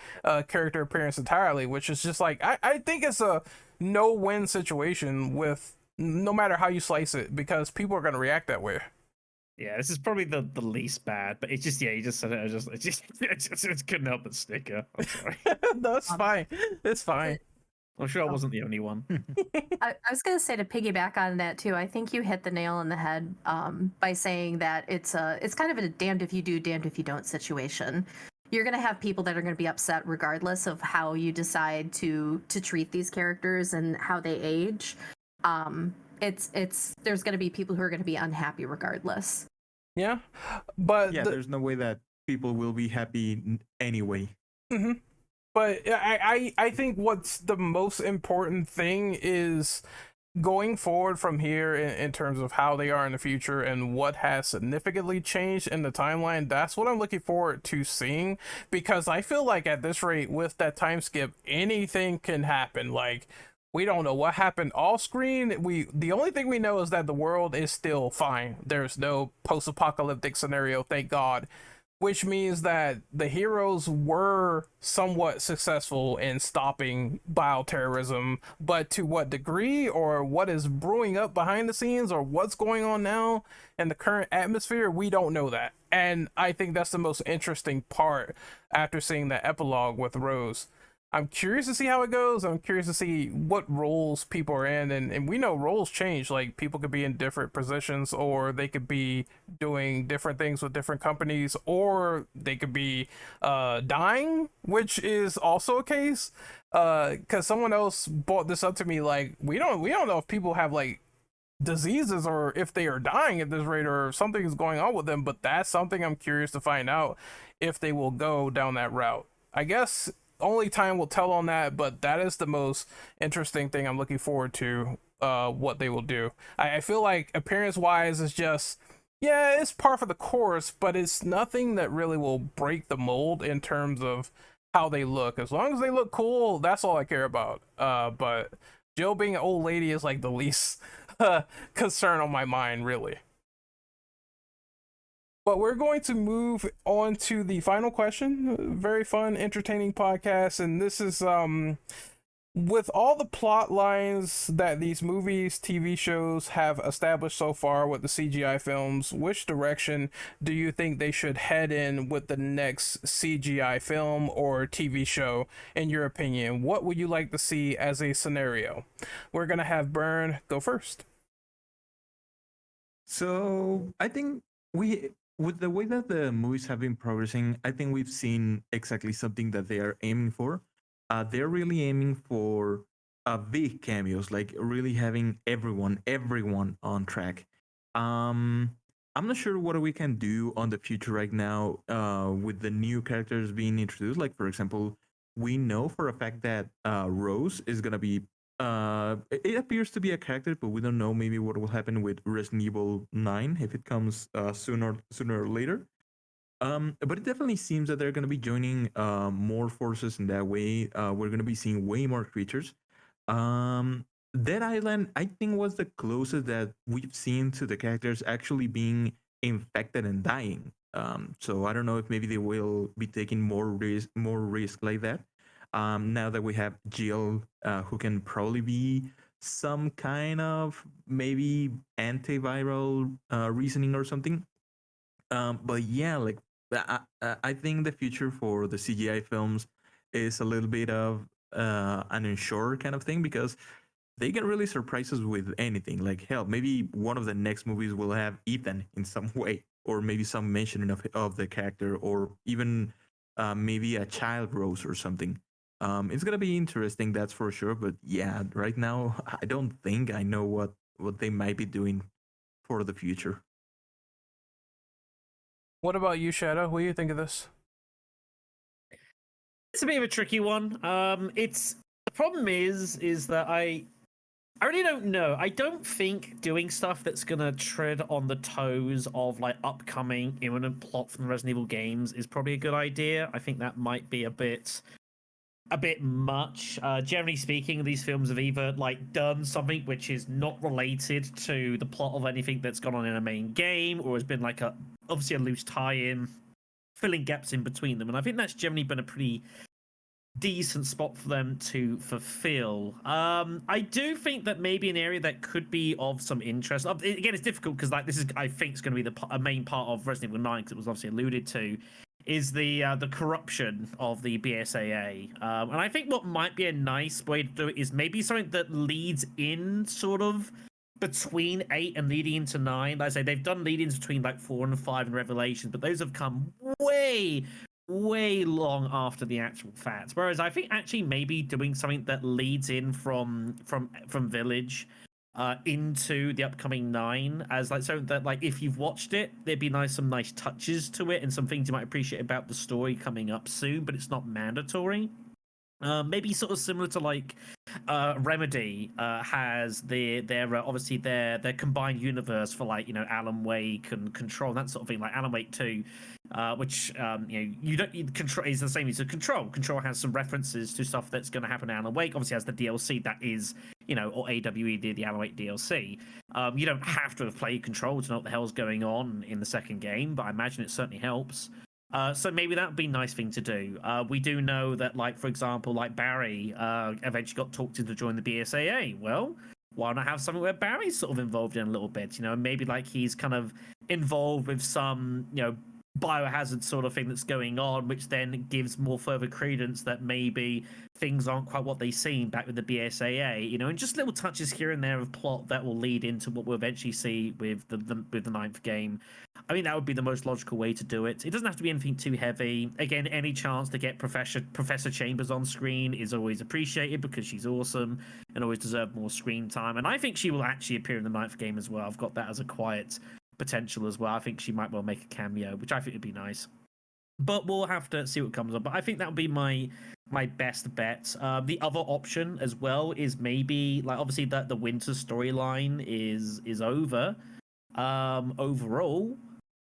character appearance entirely, which is just like, I think it's a no-win situation with no matter how you slice it, because people are going to react that way. Yeah, this is probably the least bad, but it's just, yeah, you just said it. I just couldn't help but snicker. I'm sorry. No, it's fine. It's fine. I'm sure I wasn't the only one. I was going to say, to piggyback on that too, I think you hit the nail on the head by saying that it's kind of a damned if you do, damned if you don't situation. You're going to have people that are going to be upset regardless of how you decide to treat these characters and how they age. There's going to be people who are going to be unhappy regardless. Yeah, but yeah, there's no way that people will be happy anyway. Mm-hmm. But I think what's the most important thing is going forward from here in terms of how they are in the future and what has significantly changed in the timeline. That's what I'm looking forward to seeing, because I feel like at this rate, with that time skip, anything can happen. Like, we don't know what happened off screen. The only thing we know is that the world is still fine. There's no post-apocalyptic scenario, thank God, which means that the heroes were somewhat successful in stopping bioterrorism, but to what degree, or what is brewing up behind the scenes, or what's going on now in the current atmosphere, we don't know that. And I think that's the most interesting part after seeing that epilogue with Rose. I'm curious to see how it goes. I'm curious to see what roles people are in, and we know roles change. Like, people could be in different positions, or they could be doing different things with different companies, or they could be dying, which is also a case. Because someone else brought this up to me, like, we don't know if people have like diseases, or if they are dying at this rate, or if something is going on with them. But that's something I'm curious to find out, if they will go down that route. I guess only time will tell on that, but that is the most interesting thing I'm looking forward to, what they will do. I feel like appearance wise is just, yeah, it's par for the course, but it's nothing that really will break the mold in terms of how they look. As long as they look cool, that's all I care about. But Jill being an old lady is like the least concern on my mind, really. But we're going to move on to the final question. Very fun, entertaining podcast. And this is, with all the plot lines that these movies, TV shows have established so far with the CGI films, which direction do you think they should head in with the next CGI film or TV show, in your opinion? What would you like to see as a scenario? We're going to have Burn go first. So I think with the way that the movies have been progressing, I think we've seen exactly something that they are aiming for. They're really aiming for big cameos, like really having everyone on track. I'm not sure what we can do on the future right now with the new characters being introduced. Like, for example, we know for a fact that Rose is gonna be. It appears to be a character, but we don't know maybe what will happen with Resident Evil 9 if it comes sooner or later. But it definitely seems that they're going to be joining more forces in that way. We're going to be seeing way more creatures. Dead Island, I think, was the closest that we've seen to the characters actually being infected and dying. So I don't know if maybe they will be taking more risk like that. Now that we have Jill, who can probably be some kind of maybe antiviral reasoning or something. But yeah, like I think the future for the CGI films is a little bit of an unsure kind of thing because they can really surprise us with anything. Like hell, maybe one of the next movies will have Ethan in some way, or maybe some mention of the character, or even maybe a child Rose or something. It's gonna be interesting, that's for sure. But yeah, right now I don't think I know what they might be doing for the future. What about you, Shadow? What do you think of this? It's a bit of a tricky one. It's the problem is that I really don't know. I don't think doing stuff that's gonna tread on the toes of like upcoming imminent plot from the Resident Evil games is probably a good idea. I think that might be a bit much. Generally speaking, these films have either like done something which is not related to the plot of anything that's gone on in a main game, or has been like obviously a loose tie-in, filling gaps in between them. And I think that's generally been a pretty decent spot for them to fulfill. I do think that maybe an area that could be of some interest. Again, it's difficult because like this is, I think, is going to be a main part of Resident Evil 9 because it was obviously alluded to. Is the corruption of the BSAA, and I think what might be a nice way to do it is maybe something that leads in sort of between 8 and leading into 9. Like I say, they've done lead-ins between like 4 and 5 in Revelations, but those have come way long after the actual facts. Whereas I think actually maybe doing something that leads in from Village into the upcoming 9 as like so that like if you've watched it, there'd be some nice touches to it and some things you might appreciate about the story coming up soon, but it's not mandatory. Maybe sort of similar to like Remedy has their obviously their combined universe for like, you know, Alan Wake and Control, that sort of thing, like Alan Wake 2, which you don't Control is the same as a Control. Control has some references to stuff that's going to happen in Alan Wake. Obviously has the DLC that is, you know, or AWE did the Alan Wake DLC. You don't have to have played Control to know what the hell's going on in the second game, but I imagine it certainly helps. So maybe that would be a nice thing to do. We do know that, like, for example, like Barry eventually got talked into join the BSAA. Well, why not have something where Barry's sort of involved in a little bit? You know, maybe like he's kind of involved with some, you know, biohazard sort of thing that's going on, which then gives more further credence that maybe things aren't quite what they seem back with the BSAA, you know, and just little touches here and there of plot that will lead into what we'll eventually see with the ninth game. I mean, that would be the most logical way to do it. It doesn't have to be anything too heavy. Again, any chance to get Professor Chambers on screen is always appreciated because she's awesome and always deserves more screen time. And I think she will actually appear in the ninth game as well. I've got that as a quiet potential as well. I think she might well make a cameo, which I think would be nice. But we'll have to see what comes up. But I think that would be my best bet. The other option as well is maybe like obviously that the winter storyline is over overall,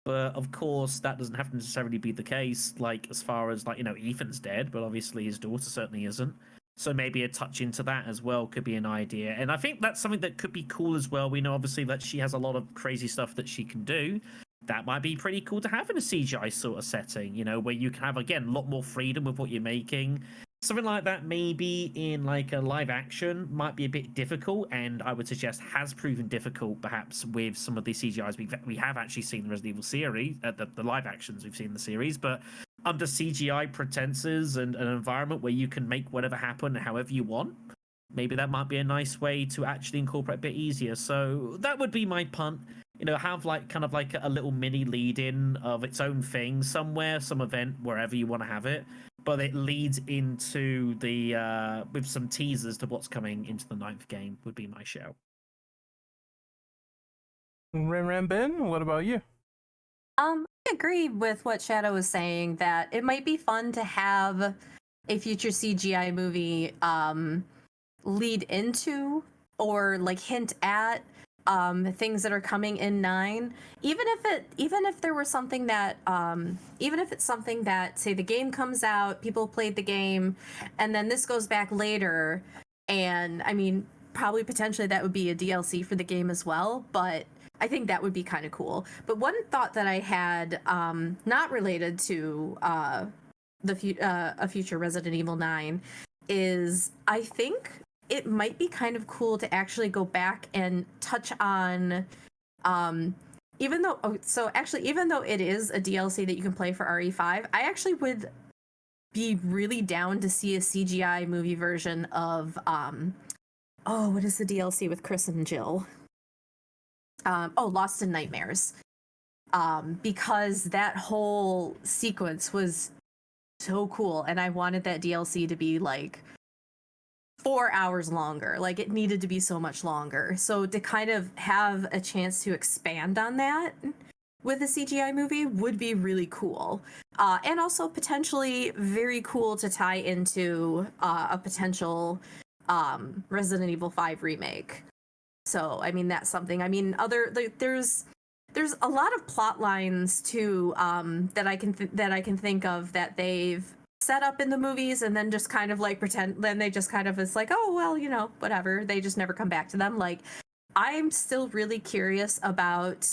but of course that doesn't have to necessarily be the case. Like as far as like, you know, Ethan's dead, but obviously his daughter certainly isn't. So maybe a touch into that as well could be an idea. And I think that's something that could be cool as well. We know obviously that she has a lot of crazy stuff that she can do. That might be pretty cool to have in a CGI sort of setting, you know, where you can have, again, a lot more freedom with what you're making. Something like that maybe in like a live action might be a bit difficult, and I would suggest has proven difficult perhaps with some of the CGIs we have actually seen in the Resident Evil series, the live actions we've seen in the series, but under CGI pretenses and an environment where you can make whatever happen however you want, maybe that might be a nice way to actually incorporate a bit easier. So that would be my punt. You know, have like kind of like a little mini lead in of its own thing somewhere, some event, wherever you want to have it, but it leads into the with some teasers to what's coming into the ninth game would be my show. Ram Ben, what about you? I agree with what Shadow was saying that it might be fun to have a future CGI movie lead into or like hint at things that are coming in 9, even if there was something that even if it's something that, say, the game comes out, people played the game, and then this goes back later, and I mean, probably potentially that would be a DLC for the game as well, but I think that would be kind of cool. But one thought that I had, not related to a future Resident Evil 9, is I think it might be kind of cool to actually go back and touch on, even though it is a DLC that you can play for RE5, I actually would be really down to see a CGI movie version of what is the DLC with Chris and Jill? Lost in Nightmares. Because that whole sequence was so cool, and I wanted that DLC to be like 4 hours longer. Like, it needed to be so much longer. So to kind of have a chance to expand on that with a CGI movie would be really cool. And also potentially very cool to tie into a potential Resident Evil 5 remake. So, I mean, that's something. I mean, there's a lot of plot lines too that I can think of that they've set up in the movies and then just kind of like pretend. Then they just kind of is like, oh well, you know, whatever. They just never come back to them. Like, I'm still really curious about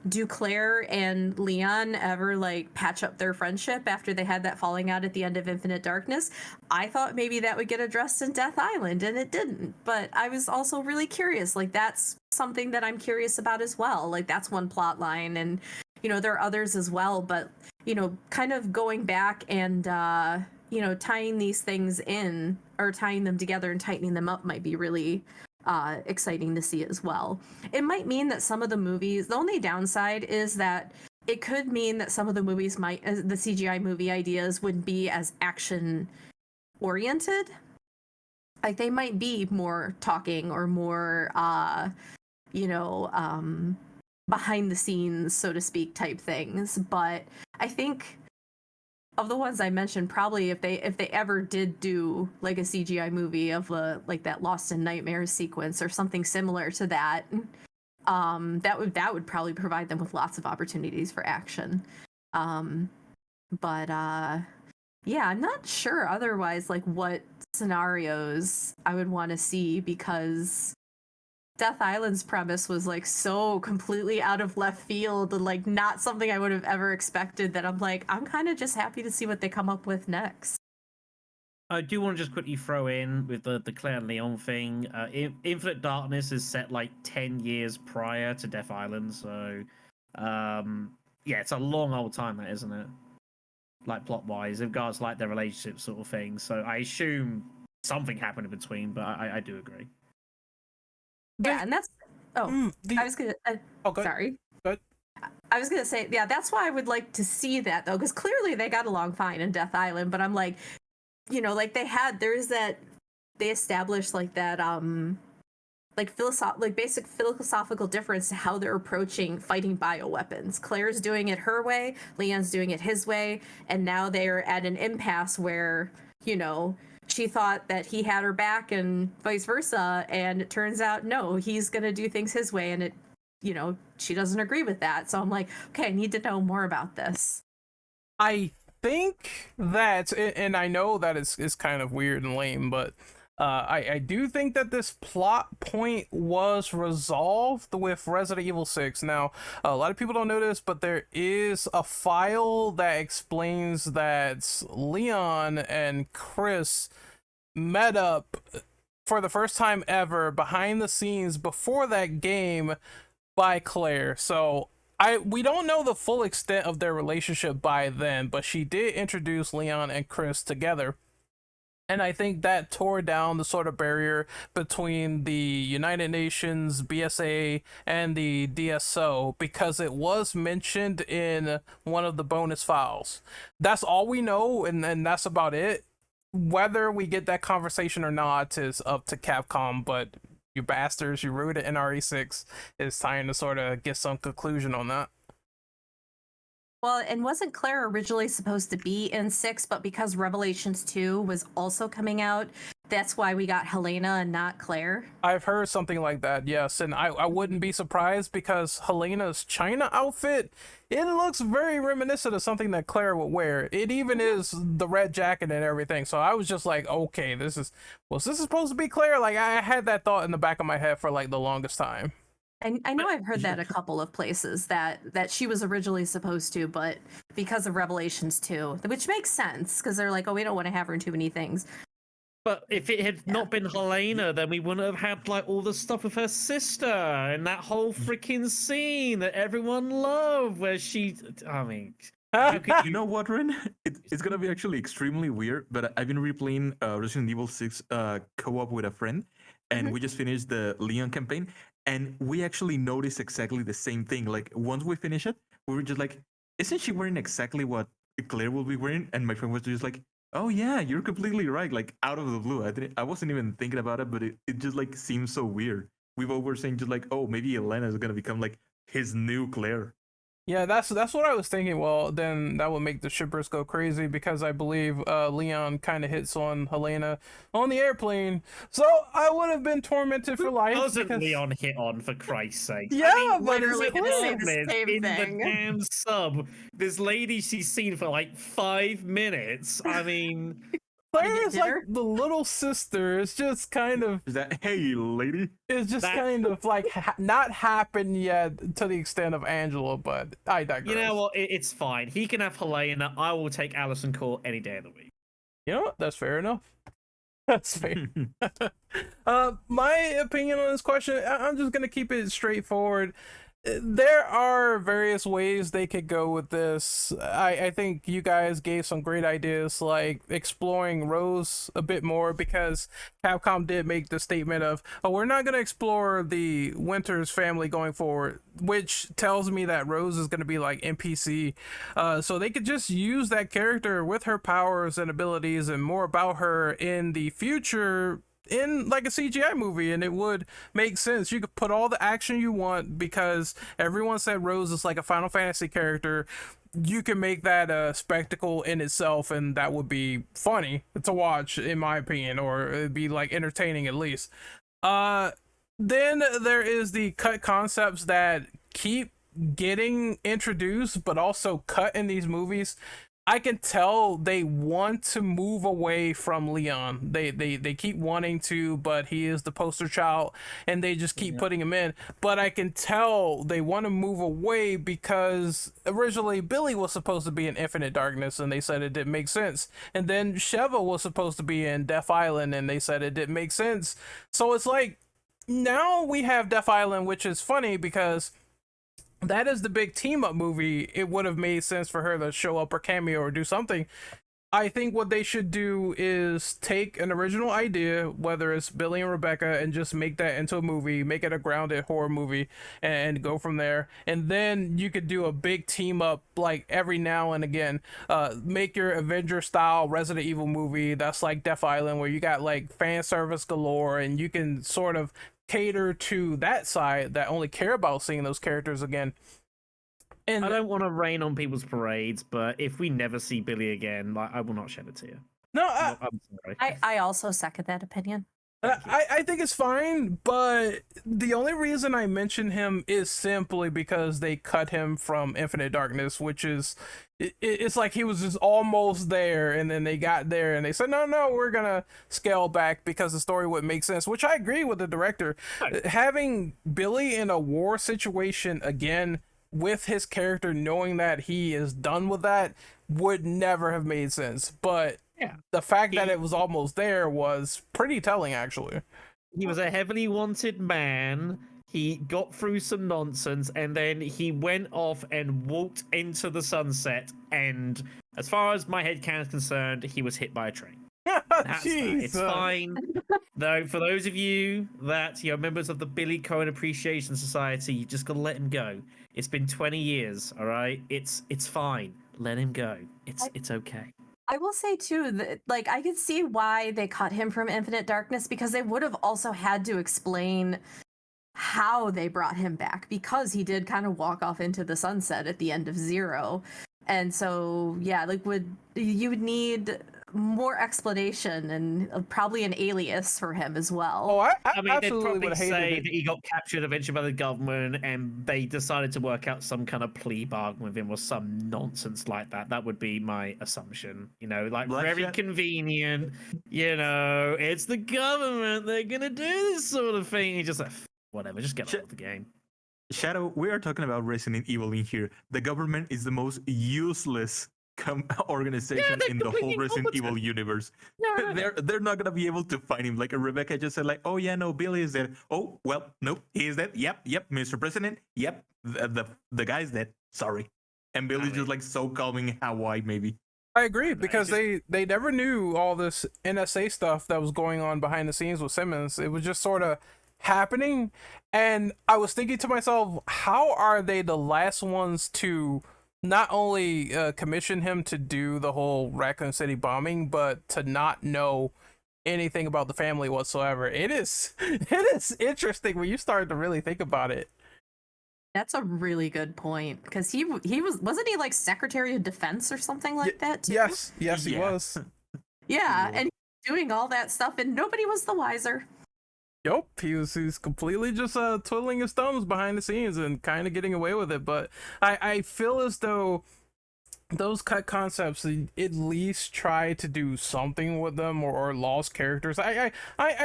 do Claire and Leon ever like patch up their friendship after they had that falling out at the end of Infinite Darkness? I thought maybe that would get addressed in Death Island, and it didn't. But I was also really curious. Like, that's something that I'm curious about as well. Like, that's one plot line, and you know, there are others as well. But you know, kind of going back and you know, tying these things in, or tying them together and tightening them up might be really exciting to see as well. It might mean that some of the movies, the only downside is that it could mean that some of the movies might, the CGI movie ideas wouldn't be as action oriented. Like, they might be more talking or more, you know, behind the scenes, so to speak, type things. But I think of the ones I mentioned, probably if they ever did do like a CGI movie of like that Lost in Nightmares sequence or something similar to that, that would probably provide them with lots of opportunities for action. But yeah, I'm not sure otherwise like what scenarios I would want to see, because Death Island's premise was like so completely out of left field and like not something I would have ever expected, that I'm like, I'm kind of just happy to see what they come up with next. I do want to just quickly throw in with the Claire and Leon thing. Infinite Darkness is set like 10 years prior to Death Island, so yeah, it's a long old time, that, isn't it? Like, plot wise, in regards to like their relationship sort of thing. So I assume something happened in between, but I do agree. Yeah, and that's I was gonna sorry. Good. I was gonna say, yeah, that's why I would like to see that though, because clearly they got along fine in Death Island. But I'm like, you know, like they established like that like basic philosophical difference to how they're approaching fighting bioweapons. Claire's doing it her way, Leon's doing it his way, and now they're at an impasse where, you know, she thought that he had her back and vice versa, and it turns out no, he's gonna do things his way, and it, you know, she doesn't agree with that. So I'm like, okay, I need to know more about this. I think that, and I know that it's kind of weird and lame, but I do think that this plot point was resolved with Resident Evil 6. Now, a lot of people don't know this, but there is a file that explains that Leon and Chris met up for the first time ever behind the scenes before that game by Claire. So we don't know the full extent of their relationship by then, but she did introduce Leon and Chris together. And I think that tore down the sort of barrier between the United Nations, BSA, and the DSO, because it was mentioned in one of the bonus files. That's all we know, and that's about it. Whether we get that conversation or not is up to Capcom, but you bastards, you ruined it in RE6. It's time to sort of get some conclusion on that. Well, and wasn't Claire originally supposed to be in 6, but because Revelations 2 was also coming out, that's why we got Helena and not Claire. I've heard something like that, yes, and I wouldn't be surprised because Helena's China outfit, it looks very reminiscent of something that Claire would wear. It even is the red jacket and everything. So I was just like, okay, was this supposed to be Claire? Like I had that thought in the back of my head for like the longest time. I know I've heard that a couple of places that she was originally supposed to, but because of Revelations 2, which makes sense because they're like, oh, we don't want to have her in too many things. But if it had not been Helena, then we wouldn't have had like all the stuff with her sister and that whole freaking scene that everyone loved, where she. I mean, You know what, Ren? It's gonna be actually extremely weird, but I've been replaying Resident Evil 6 co-op with a friend, and we just finished the Leon campaign, and we actually noticed exactly the same thing. Like once we finish it, we were just like, "Isn't she wearing exactly what Claire will be wearing?" And my friend was just like, "Oh yeah, you're completely right." Like out of the blue, I wasn't even thinking about it, but it just like seems so weird. We both were saying just like, "Oh, maybe Elena is gonna become like his new Claire." Yeah, that's what I was thinking. Well, then that would make the shippers go crazy because I believe Leon kind of hits on Helena on the airplane. So I would have been tormented for life. Doesn't because... Leon hit on, for Christ's sake? Yeah, I mean, but literally it's gonna say Claire. the same in thing. the damn sub, this lady she's seen for like 5 minutes. I mean, Claire is like dinner? the little sister. It's just kind of. Is that hey lady? It's just That- kind of like not happened yet to the extent of Angela, but I digress. you know what? It's fine. He can have Helena. I will take Alison Court any day of the week. You know what? That's fair enough. That's fair. My opinion on this question, I'm just gonna keep it straightforward. There are various ways they could go with this. I think you guys gave some great ideas, like exploring Rose a bit more, because Capcom did make the statement of, oh, we're not going to explore the Winters family going forward, which tells me that Rose is going to be like NPC. So they could just use that character with her powers and abilities and more about her in the future in like a CGI movie, and it would make sense. You could put all the action you want because everyone said Rose is like a Final Fantasy character. You can make that a spectacle in itself, and that would be funny to watch, in my opinion, or it'd be like entertaining at least. Then there is the cut concepts that keep getting introduced but also cut in these movies. I can tell they want to move away from Leon. They keep wanting to, but he is the poster child, and they just keep putting him in. But I can tell they want to move away because originally Billy was supposed to be in Infinite Darkness, and they said it didn't make sense. And then Sheva was supposed to be in Death Island, and they said it didn't make sense. So it's like, now we have Death Island, which is funny because that is the big team up movie. It would have made sense for her to show up or cameo or do something. I think what they should do is take an original idea, whether it's Billy and Rebecca, and just make that into a movie, make it a grounded horror movie, and go from there. And then you could do a big team up like every now and again. Make your Avenger style Resident Evil movie that's like Death Island, where you got like fan service galore, and you can sort of cater to that side that only care about seeing those characters again. And I don't want to rain on people's parades, but if we never see Billy again, like, I will not shed a tear. no, I'm sorry. I also second that opinion. I think it's fine, but the only reason I mention him is simply because they cut him from Infinite Darkness, which is it's like he was just almost there, and then they got there and they said no, we're gonna scale back because the story would make sense, which I agree with the director. Having Billy in a war situation again with his character knowing that he is done with that would never have made sense, but Yeah. the fact that it was almost there was pretty telling, actually. He was a heavily wanted man. He got through some nonsense, and then he went off and walked into the sunset. And as far as my headcanon is concerned, he was hit by a train. That's that. It's fine. Though, for those of you that you're members of the Billy Cohen Appreciation Society, you just gotta let him go. It's been 20 years, all right? It's fine. Let him go. It's okay. I will say too that like I could see why they cut him from Infinite Darkness, because they would have also had to explain how they brought him back, because he did kind of walk off into the sunset at the end of Zero. And so yeah, like you would need more explanation and probably an alias for him as well. Oh, I I mean, they'd absolutely probably would have say hated that it. he got captured eventually by the government and they decided to work out some kind of plea bargain with him or some nonsense like that. That would be my assumption. You know, like Black very Shad- convenient. You know, it's the government. They're going to do this sort of thing. He just like, whatever, just get on with the game. Shadow, we are talking about Resident Evil in here. The government is the most useless organization they're in the whole completely Resident incompetent. Evil universe. No. They're not gonna be able to find him. Like Rebecca just said, like, oh yeah, no, Billy is dead. Oh well, nope, he is dead. Yep, Mr. President. Yep, the guy's dead. Sorry. And Billy's just like so calming in Hawaii, maybe. I agree because just- they never knew all this NSA stuff that was going on behind the scenes with Simmons. It was just sort of happening, and I was thinking to myself, how are they the last ones to not only commission him to do the whole Raccoon City bombing, but to not know anything about the family whatsoever? It is interesting when you start to really think about it. That's a really good point because he wasn't he like Secretary of Defense or something like that too? Yes, he Yeah. was. Yeah, and doing all that stuff and nobody was the wiser. Yup, he's completely just twiddling his thumbs behind the scenes and kind of getting away with it. But I feel as though those cut concepts at least try to do something with them or lost characters. I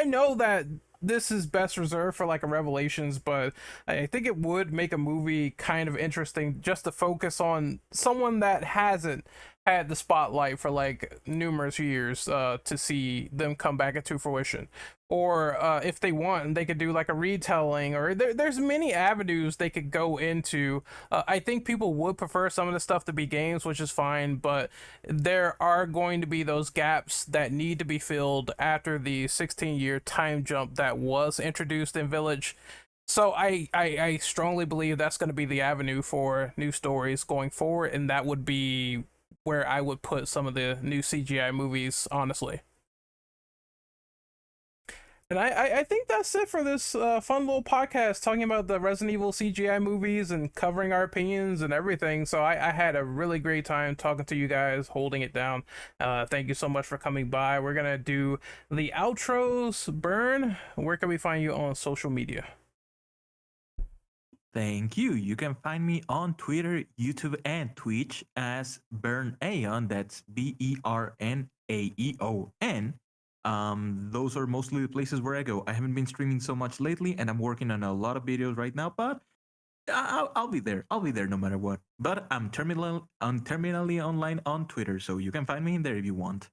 know that this is best reserved for like a Revelations, but I think it would make a movie kind of interesting just to focus on someone that hasn't had the spotlight for like numerous years to see them come back into fruition. Or if they want, they could do like a retelling, or there's many avenues they could go into. I think people would prefer some of the stuff to be games, which is fine, but there are going to be those gaps that need to be filled after the 16-year time jump that was introduced in Village. So I strongly believe that's going to be the avenue for new stories going forward, and that would be where I would put some of the new CGI movies, honestly. And I think that's it for this fun little podcast talking about the Resident Evil CGI movies and covering our opinions and everything. So I had a really great time talking to you guys, holding it down. Thank you so much for coming by. We're going to do the outros. Burn, where can we find you on social media? Thank you. You can find me on Twitter, YouTube, and Twitch as Bernaeon. That's BERNAEON. Those are mostly the places where I go. I haven't been streaming so much lately, and I'm working on a lot of videos right now, but I'll be there. I'll be there no matter what. But I'm terminally online on Twitter, so you can find me in there if you want.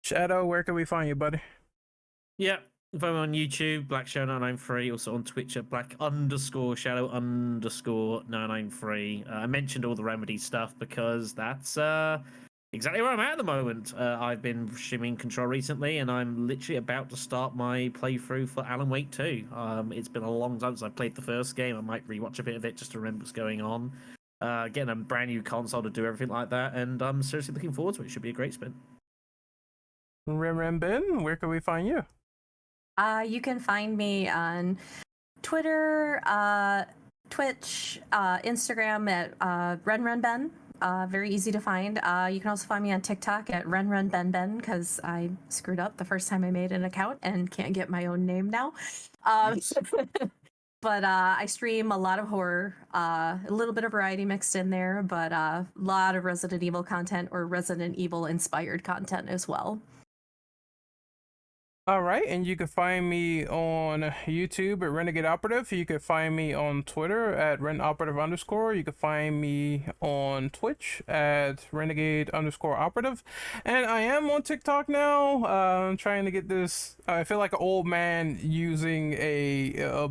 Shadow, where can we find you, buddy? Yeah, if I'm on YouTube, Black Shadow 993, also on Twitch at Black_Shadow_993. I mentioned all the Remedy stuff because that's exactly where I'm at the moment. I've been shimming Control recently, and I'm literally about to start my playthrough for Alan Wake 2. It's been a long time since I played the first game. I might rewatch a bit of it just to remember what's going on. Getting a brand new console to do everything like that, and I'm seriously looking forward to it. It should be a great spin. Rim Ben, where can we find you? You can find me on Twitter, Twitch, Instagram at RenRenBen. Very easy to find. You can also find me on TikTok at RenRenBenBen because I screwed up the first time I made an account and can't get my own name now. But I stream a lot of horror, a little bit of variety mixed in there, but a lot of Resident Evil content or Resident Evil inspired content as well. All right, and you can find me on YouTube at Renegade Operative. You can find me on Twitter at RenOperative_. You can find me on Twitch at Renegade_Operative. And I am on TikTok now. I'm trying to get this. I feel like an old man using a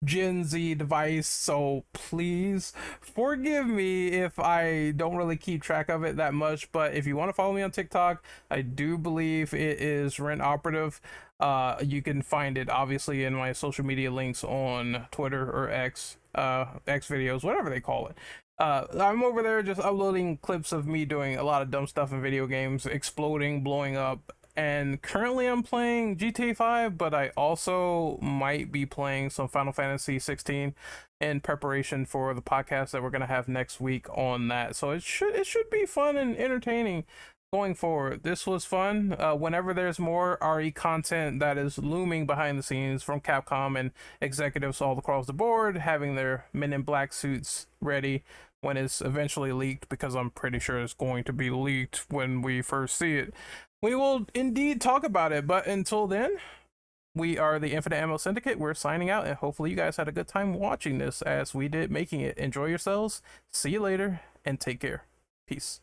Gen Z device, so please forgive me if I don't really keep track of it that much. But if you want to follow me on TikTok, I do believe it is Rent Operative. You can find it obviously in my social media links on Twitter or X videos, whatever they call it. I'm over there just uploading clips of me doing a lot of dumb stuff in video games, exploding, blowing up. And currently I'm playing GTA 5, but I also might be playing some Final Fantasy 16 in preparation for the podcast that we're going to have next week on that. So it should be fun and entertaining. going forward. This was fun. Whenever there's more RE content that is looming behind the scenes from Capcom and executives all across the board, having their Men in Black suits ready when it's eventually leaked, because I'm pretty sure it's going to be leaked when we first see it, we will indeed talk about it. But until then, we are the Infinite Ammo Syndicate. We're signing out, and hopefully you guys had a good time watching this as we did making it. Enjoy yourselves. See you later, and take care. Peace.